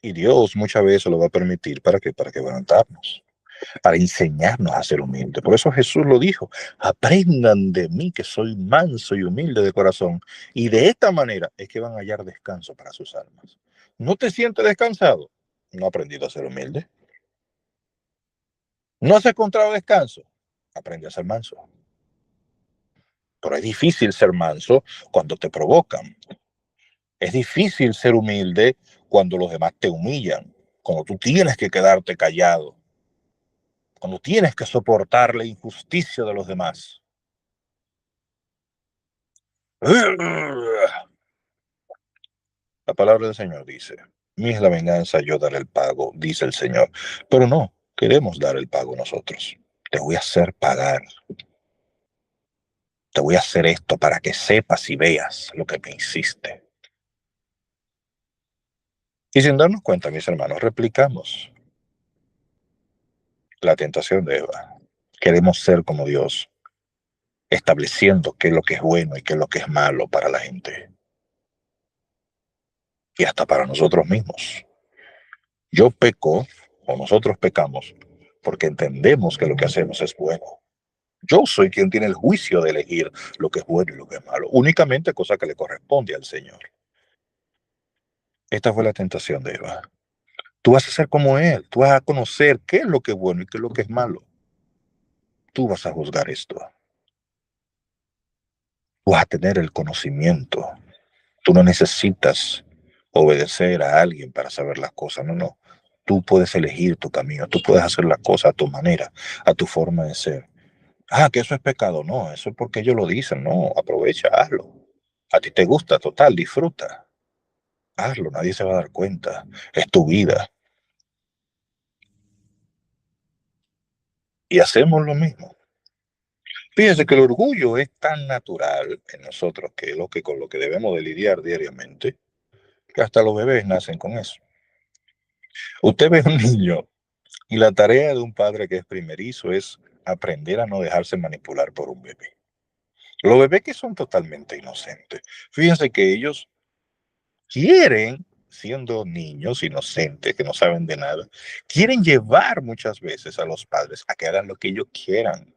Y Dios muchas veces lo va a permitir para que para quebrantarnos, para enseñarnos a ser humildes. Por eso Jesús lo dijo, aprendan de mí que soy manso y humilde de corazón. Y de esta manera es que van a hallar descanso para sus almas. ¿No te sientes descansado? No has aprendido a ser humilde. ¿No has encontrado descanso? Aprende a ser manso. Pero es difícil ser manso cuando te provocan. Es difícil ser humilde cuando los demás te humillan, cuando tú tienes que quedarte callado, cuando tienes que soportar la injusticia de los demás. La palabra del Señor dice, mía es la venganza, yo daré el pago, dice el Señor. Pero no, queremos dar el pago nosotros. Te voy a hacer pagar. Te voy a hacer esto para que sepas y veas lo que me hiciste. Y sin darnos cuenta, mis hermanos, replicamos la tentación de Eva. Queremos ser como Dios, estableciendo qué es lo que es bueno y qué es lo que es malo para la gente. Y hasta para nosotros mismos. Yo peco, o nosotros pecamos, porque entendemos que lo que hacemos es bueno. Yo soy quien tiene el juicio de elegir lo que es bueno y lo que es malo. Únicamente cosa que le corresponde al Señor. Esta fue la tentación de Eva. Tú vas a ser como Él. Tú vas a conocer qué es lo que es bueno y qué es lo que es malo. Tú vas a juzgar esto. Tú vas a tener el conocimiento. Tú no necesitas obedecer a alguien para saber las cosas. No, no. Tú puedes elegir tu camino. Tú puedes hacer las cosas a tu manera, a tu forma de ser. Ah, que eso es pecado. No, eso es porque ellos lo dicen. No, aprovecha, hazlo. A ti te gusta, total, disfruta. Hazlo, nadie se va a dar cuenta. Es tu vida. Y hacemos lo mismo. Fíjense que el orgullo es tan natural en nosotros que es lo que con lo que debemos de lidiar diariamente, que hasta los bebés nacen con eso. Usted ve a un niño y la tarea de un padre que es primerizo es aprender a no dejarse manipular por un bebé. Los bebés que son totalmente inocentes, fíjense que ellos quieren, siendo niños inocentes que no saben de nada, quieren llevar muchas veces a los padres a que hagan lo que ellos quieran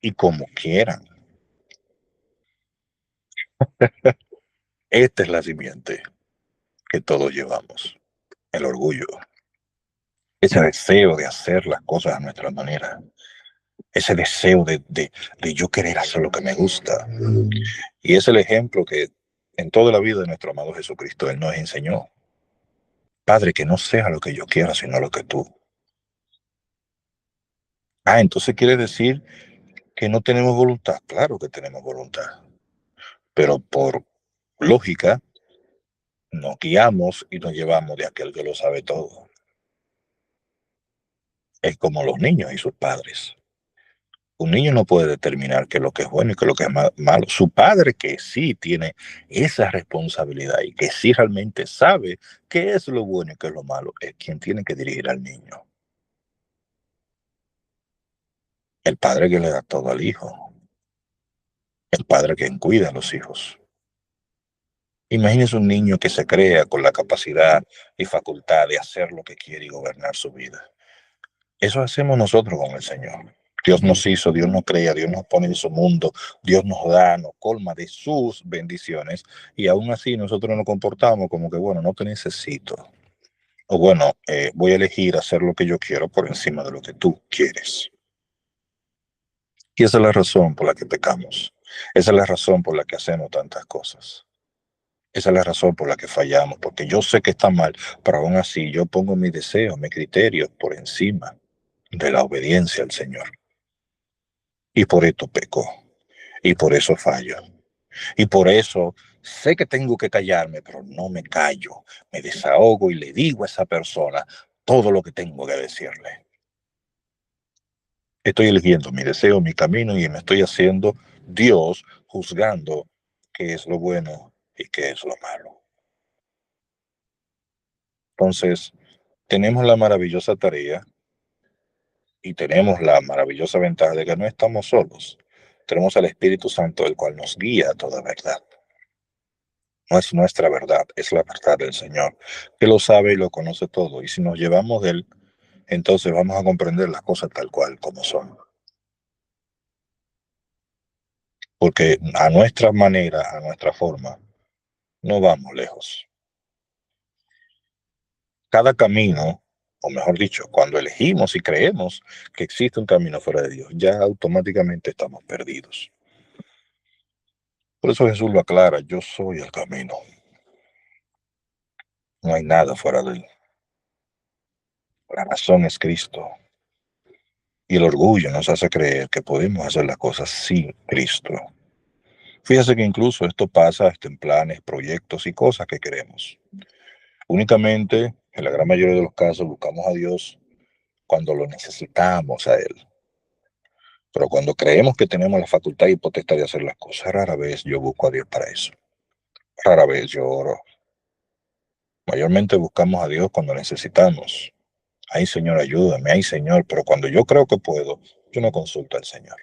y como quieran. Esta es la simiente que todos llevamos, el orgullo, ese deseo de hacer las cosas a nuestra manera, ese deseo de yo querer hacer lo que me gusta. Y es el ejemplo que en toda la vida de nuestro amado Jesucristo Él nos enseñó. Padre, que no sea lo que yo quiera, sino lo que tú. Entonces quiere decir que no tenemos voluntad. Claro que tenemos voluntad, pero por lógica nos guiamos y nos llevamos de aquel que lo sabe todo. Es como los niños y sus padres. Un niño no puede determinar qué es lo que es bueno y qué es lo que es malo. Su padre, que sí tiene esa responsabilidad y que sí realmente sabe qué es lo bueno y qué es lo malo, es quien tiene que dirigir al niño. El padre que le da todo al hijo. El padre que cuida a los hijos. Imagínese un niño que se crea con la capacidad y facultad de hacer lo que quiere y gobernar su vida. Eso hacemos nosotros con el Señor. Dios nos hizo, Dios nos crea, Dios nos pone en su mundo, Dios nos da, nos colma de sus bendiciones y aún así nosotros nos comportamos como que, bueno, no te necesito. O bueno, voy a elegir hacer lo que yo quiero por encima de lo que tú quieres. Y esa es la razón por la que pecamos. Esa es la razón por la que hacemos tantas cosas. Esa es la razón por la que fallamos, porque yo sé que está mal, pero aún así yo pongo mis deseos, mis criterios por encima de la obediencia al Señor. Y por esto peco. Y por eso fallo. Y por eso sé que tengo que callarme, pero no me callo. Me desahogo y le digo a esa persona todo lo que tengo que decirle. Estoy eligiendo mi deseo, mi camino y me estoy haciendo Dios juzgando qué es lo bueno y qué es lo malo. Entonces, tenemos la maravillosa tarea y tenemos la maravillosa ventaja de que no estamos solos. Tenemos al Espíritu Santo, el cual nos guía a toda verdad. No es nuestra verdad, es la verdad del Señor, que lo sabe y lo conoce todo. Y si nos llevamos de Él, entonces vamos a comprender las cosas tal cual como son. Porque a nuestra manera, a nuestra forma, no vamos lejos. Cada camino, o mejor dicho, cuando elegimos y creemos que existe un camino fuera de Dios, ya automáticamente estamos perdidos. Por eso Jesús lo aclara, yo soy el camino. No hay nada fuera de Él. La razón es Cristo. Y el orgullo nos hace creer que podemos hacer las cosas sin Cristo. Fíjese que incluso esto pasa hasta en planes, proyectos y cosas que queremos. Únicamente, en la gran mayoría de los casos, buscamos a Dios cuando lo necesitamos a Él. Pero cuando creemos que tenemos la facultad y potestad de hacer las cosas, rara vez yo busco a Dios para eso. Rara vez yo oro. Mayormente buscamos a Dios cuando necesitamos. Ay, Señor, ayúdame. Ay, Señor. Pero cuando yo creo que puedo, yo no consulto al Señor.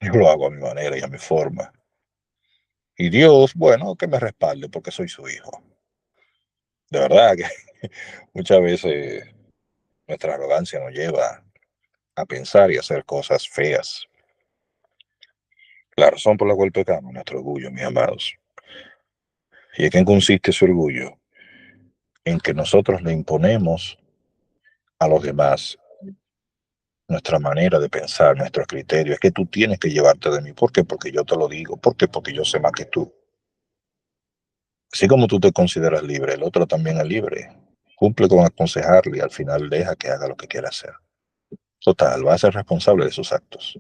Yo lo hago a mi manera y a mi forma. Y Dios, bueno, que me respalde porque soy su hijo. De verdad que muchas veces nuestra arrogancia nos lleva a pensar y hacer cosas feas. La razón por la cual pecamos es nuestro orgullo, mis amados. ¿Y en qué consiste ese orgullo? En que nosotros le imponemos a los demás nuestra manera de pensar, nuestros criterios. Es que tú tienes que llevarte de mí. ¿Por qué? Porque yo te lo digo. ¿Por qué? Porque yo sé más que tú. Así como tú te consideras libre, el otro también es libre. Cumple con aconsejarle y al final deja que haga lo que quiera hacer. Total, va a ser responsable de sus actos.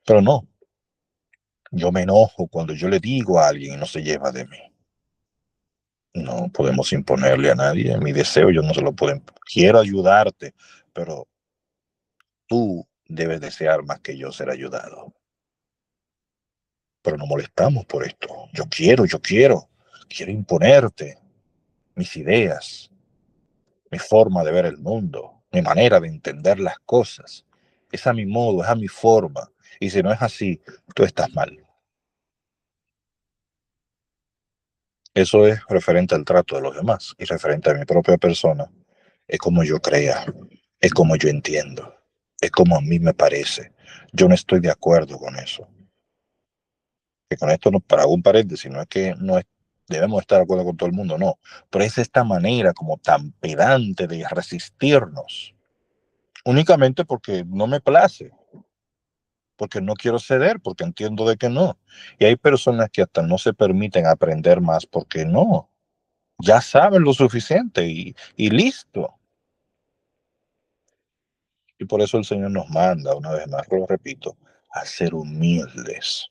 Pero no, yo me enojo cuando yo le digo a alguien y no se lleva de mí. No podemos imponerle a nadie. Mi deseo yo no se lo puedo. Quiero ayudarte, pero tú debes desear más que yo ser ayudado. Pero no molestamos por esto. Quiero imponerte mis ideas, mi forma de ver el mundo, mi manera de entender las cosas. Es a mi modo, es a mi forma. Y si no es así, tú estás mal. Eso es referente al trato de los demás y referente a mi propia persona. Es como yo crea, es como yo entiendo, es como a mí me parece. Yo no estoy de acuerdo con eso. Que con esto no, para un paréntesis, no es que no es, debemos estar de acuerdo con todo el mundo, no. Pero es esta manera como tan pedante de resistirnos, únicamente porque no me place, porque no quiero ceder, porque entiendo de que no. Y hay personas que hasta no se permiten aprender más porque no, ya saben lo suficiente y listo. Y por eso el Señor nos manda, una vez más, lo repito, a ser humildes.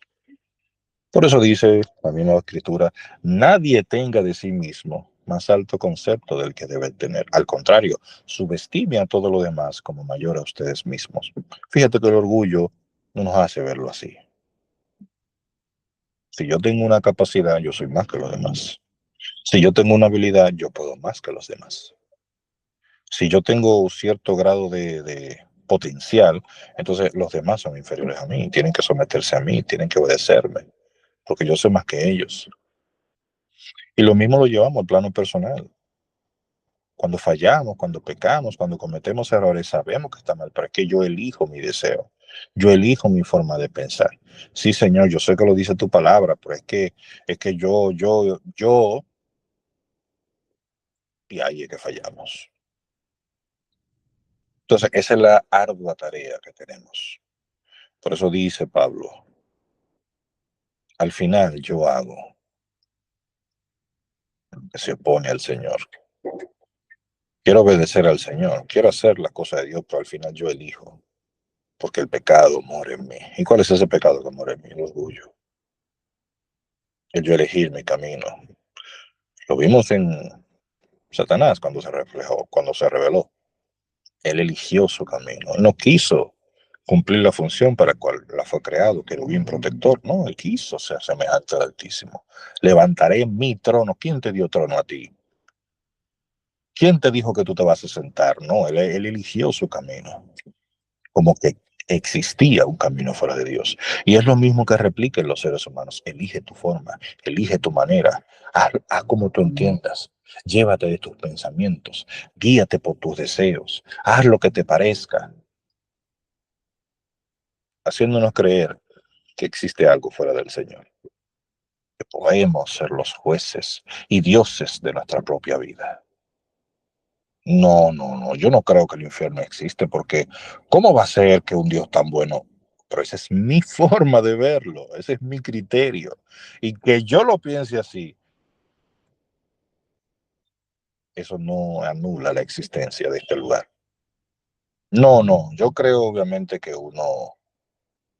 Por eso dice la misma Escritura, nadie tenga de sí mismo más alto concepto del que debe tener. Al contrario, subestime a todo lo demás como mayor a ustedes mismos. Fíjate que el orgullo no nos hace verlo así. Si yo tengo una capacidad, yo soy más que los demás. Si yo tengo una habilidad, yo puedo más que los demás. Si yo tengo cierto grado de potencial, entonces los demás son inferiores a mí, tienen que someterse a mí, tienen que obedecerme, porque yo sé más que ellos. Y lo mismo lo llevamos al plano personal. Cuando fallamos, cuando pecamos, cuando cometemos errores, sabemos que está mal, pero es que yo elijo mi deseo. Yo elijo mi forma de pensar. Sí, Señor, yo sé que lo dice tu palabra, pero es que y ahí es que fallamos. Entonces, esa es la ardua tarea que tenemos. Por eso dice Pablo, al final yo hago que se opone al Señor. Quiero obedecer al Señor, quiero hacer la cosa de Dios, pero al final yo elijo, porque el pecado mora en mí. ¿Y cuál es ese pecado que mora en mí? El orgullo. El yo elegir mi camino. Lo vimos en Satanás cuando se reflejó, cuando se reveló. Él eligió su camino. Él no quiso cumplir la función para la cual la fue creado, que era un bien protector. No, él quiso ser semejante al Altísimo. Levantaré mi trono. ¿Quién te dio trono a ti? ¿Quién te dijo que tú te vas a sentar? No, él eligió su camino. Como que existía un camino fuera de Dios. Y es lo mismo que replica en los seres humanos. Elige tu forma, elige tu manera, haz como tú entiendas. Llévate de tus pensamientos, guíate por tus deseos, haz lo que te parezca, haciéndonos creer que existe algo fuera del Señor, que podemos ser los jueces y dioses de nuestra propia vida. No, no, no, yo no creo que el infierno existe porque ¿cómo va a ser que un Dios tan bueno? Pero esa es mi forma de verlo, ese es mi criterio. Y que yo lo piense así, eso no anula la existencia de este lugar. No, no, yo creo obviamente que uno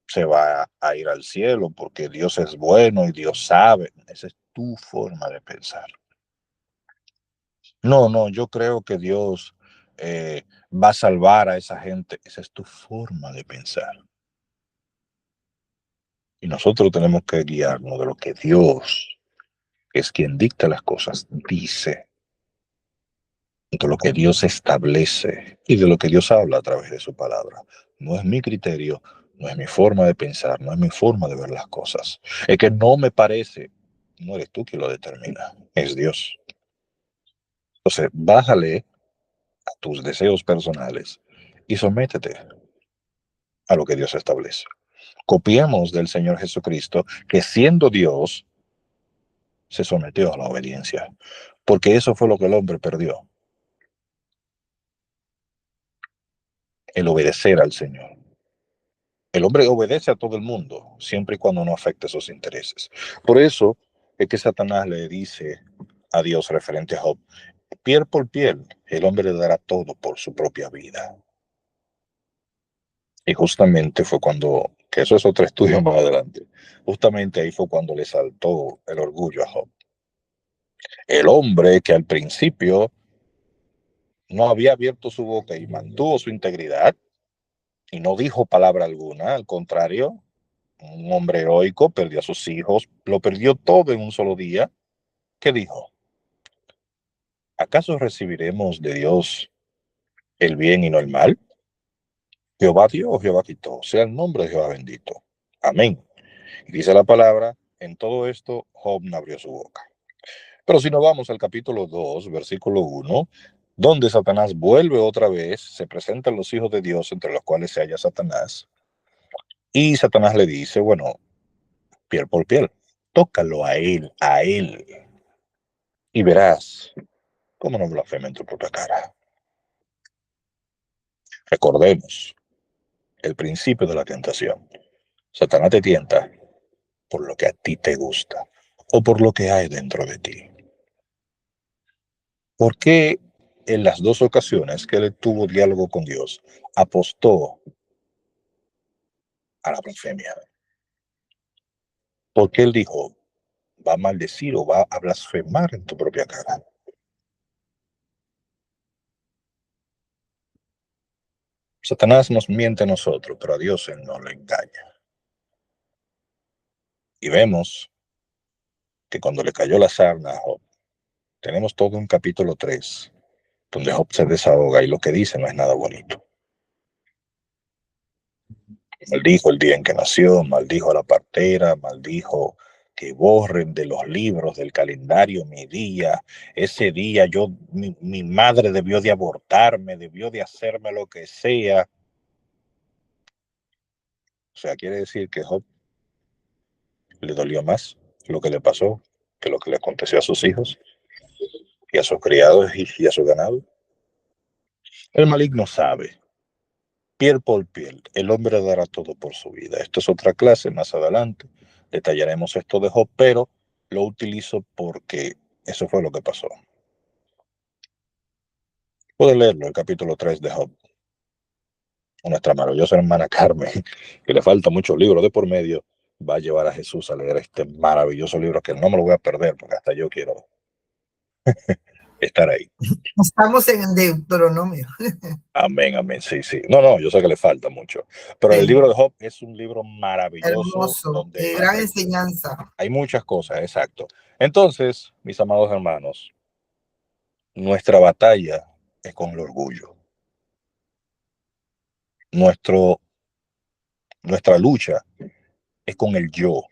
se va a ir al cielo porque Dios es bueno y Dios sabe. Esa es tu forma de pensar. No, no, yo creo que Dios va a salvar a esa gente. Esa es tu forma de pensar. Y nosotros tenemos que guiarnos de lo que Dios, que es quien dicta las cosas, dice, de lo que Dios establece y de lo que Dios habla a través de su palabra. No es mi criterio, no es mi forma de pensar, no es mi forma de ver las cosas. Es que no me parece, no eres tú quien lo determina, es Dios. Entonces, bájale a tus deseos personales y sométete a lo que Dios establece. Copiemos del Señor Jesucristo, que siendo Dios, se sometió a la obediencia, porque eso fue lo que el hombre perdió, el obedecer al Señor. El hombre obedece a todo el mundo, siempre y cuando no afecte sus intereses. Por eso es que Satanás le dice a Dios referente a Job, piel por piel, el hombre le dará todo por su propia vida. Y justamente fue cuando, que eso es otro estudio más adelante, justamente ahí fue cuando le saltó el orgullo a Job. El hombre que al principio no había abierto su boca y mantuvo su integridad y no dijo palabra alguna, al contrario, un hombre heroico perdió a sus hijos, lo perdió todo en un solo día. ¿Qué dijo? ¿Acaso recibiremos de Dios el bien y no el mal? Jehová dio, Jehová quitó, sea el nombre de Jehová bendito. Amén. Y dice la palabra, en todo esto Job no abrió su boca. Pero si nos vamos al capítulo 2, versículo 1, donde Satanás vuelve otra vez, se presentan los hijos de Dios, entre los cuales se halla Satanás, y Satanás le dice, bueno, piel por piel, tócalo a él, y verás cómo no blasfema en tu propia cara. Recordemos el principio de la tentación. Satanás te tienta por lo que a ti te gusta o por lo que hay dentro de ti. ¿Por qué en las dos ocasiones que él tuvo diálogo con Dios apostó a la blasfemia. Porque él dijo, va a maldecir o va a blasfemar en tu propia cara. Satanás nos miente a nosotros, pero a Dios él no le engaña. Y vemos que cuando le cayó la sarna a Job, tenemos todo un capítulo 3, donde Job se desahoga y lo que dice no es nada bonito. Maldijo el día en que nació, maldijo a la partera, maldijo que borren de los libros del calendario mi día. Ese día mi madre debió de abortarme, debió de hacerme lo que sea. O sea, quiere decir que Job le dolió más lo que le pasó que lo que le aconteció a sus hijos y a sus criados y a su ganado. El maligno sabe, piel por piel, el hombre dará todo por su vida. Esto es otra clase, más adelante detallaremos esto de Job, pero lo utilizo porque eso fue lo que pasó. Puede leerlo, el capítulo 3 de Job. Nuestra maravillosa hermana Carmen, que le falta muchos libros de por medio, va a llevar a Jesús a leer este maravilloso libro que no me lo voy a perder porque hasta yo quiero estar ahí. Estamos en el Deuteronomio. Amén, amén, sí, sí. No, yo sé que le falta mucho, pero el libro de Job es un libro maravilloso. Hermoso, Donde de gran enseñanza. hay muchas cosas, exacto. Entonces, mis amados hermanos, nuestra batalla es con el orgullo. Nuestra lucha es con el yo.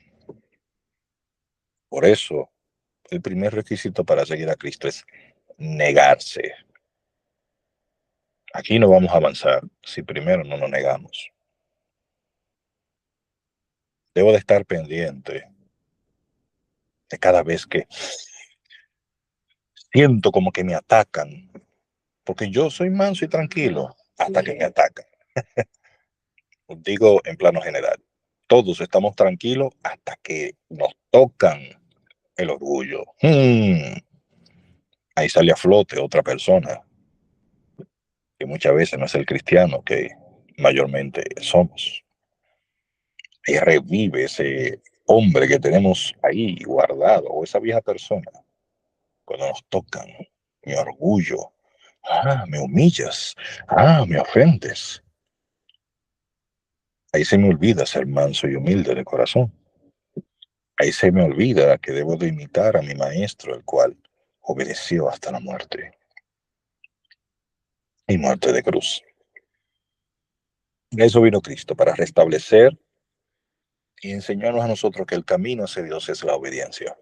Por eso, el primer requisito para seguir a Cristo es negarse. Aquí no vamos a avanzar si primero no nos negamos. Debo de estar pendiente de cada vez que siento como que me atacan, porque yo soy manso y tranquilo hasta que me atacan. Digo en plano general, todos estamos tranquilos hasta que nos tocan el orgullo. Ahí sale a flote otra persona, que muchas veces no es el cristiano que mayormente somos. Y revive ese hombre que tenemos ahí guardado, o esa vieja persona, cuando nos tocan. Mi orgullo. Me humillas. Me ofendes. Ahí se me olvida ser manso y humilde de corazón. Ahí se me olvida que debo de imitar a mi maestro, el cual obedeció hasta la muerte. Y muerte de cruz. Eso vino Cristo, para restablecer y enseñarnos a nosotros que el camino hacia Dios es la obediencia.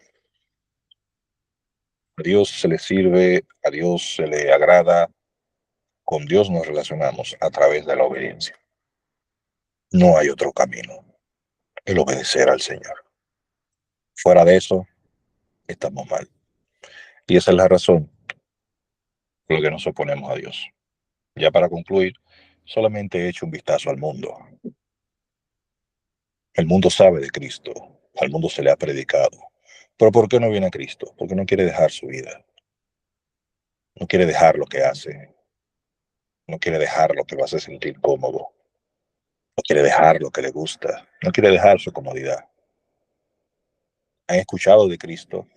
A Dios se le sirve, a Dios se le agrada, con Dios nos relacionamos a través de la obediencia. No hay otro camino, el obedecer al Señor. Fuera de eso, estamos mal. Y esa es la razón por la que nos oponemos a Dios. Ya para concluir, solamente he hecho un vistazo al mundo. El mundo sabe de Cristo, al mundo se le ha predicado. Pero ¿por qué no viene a Cristo? Porque no quiere dejar su vida. No quiere dejar lo que hace. No quiere dejar lo que lo hace sentir cómodo. No quiere dejar lo que le gusta. No quiere dejar su comodidad. Han escuchado de Cristo.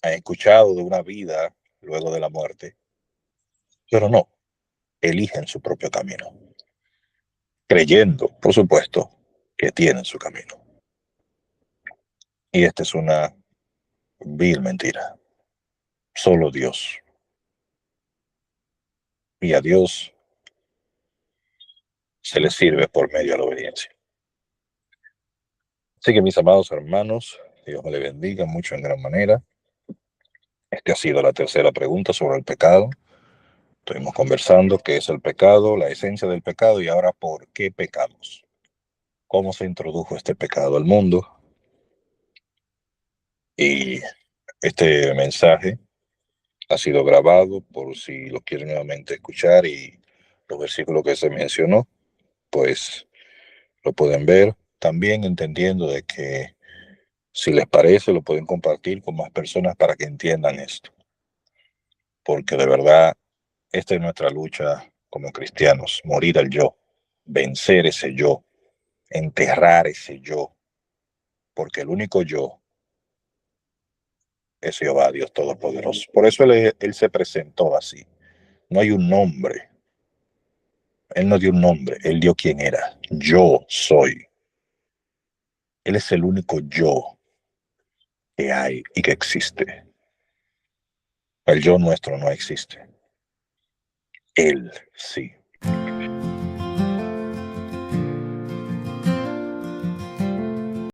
Han escuchado de una vida luego de la muerte. Pero no, eligen su propio camino. Creyendo, por supuesto, que tienen su camino. Y esta es una vil mentira. Solo Dios. Y a Dios se le sirve por medio de la obediencia. Así que mis amados hermanos, Dios me le bendiga mucho en gran manera. Esta ha sido la tercera pregunta sobre el pecado. Estuvimos conversando qué es el pecado, la esencia del pecado y ahora por qué pecamos. Cómo se introdujo este pecado al mundo. Y este mensaje ha sido grabado por si lo quieren nuevamente escuchar y los versículos que se mencionó, pues lo pueden ver. También entendiendo de que si les parece lo pueden compartir con más personas para que entiendan esto. Porque de verdad esta es nuestra lucha como cristianos, morir al yo, vencer ese yo, enterrar ese yo, porque el único yo es Jehová, Dios Todopoderoso. Por eso él se presentó así. No hay un nombre. Él no dio un nombre, él dio quién era. Yo soy. Él es el único yo que hay y que existe. El yo nuestro no existe. Él sí.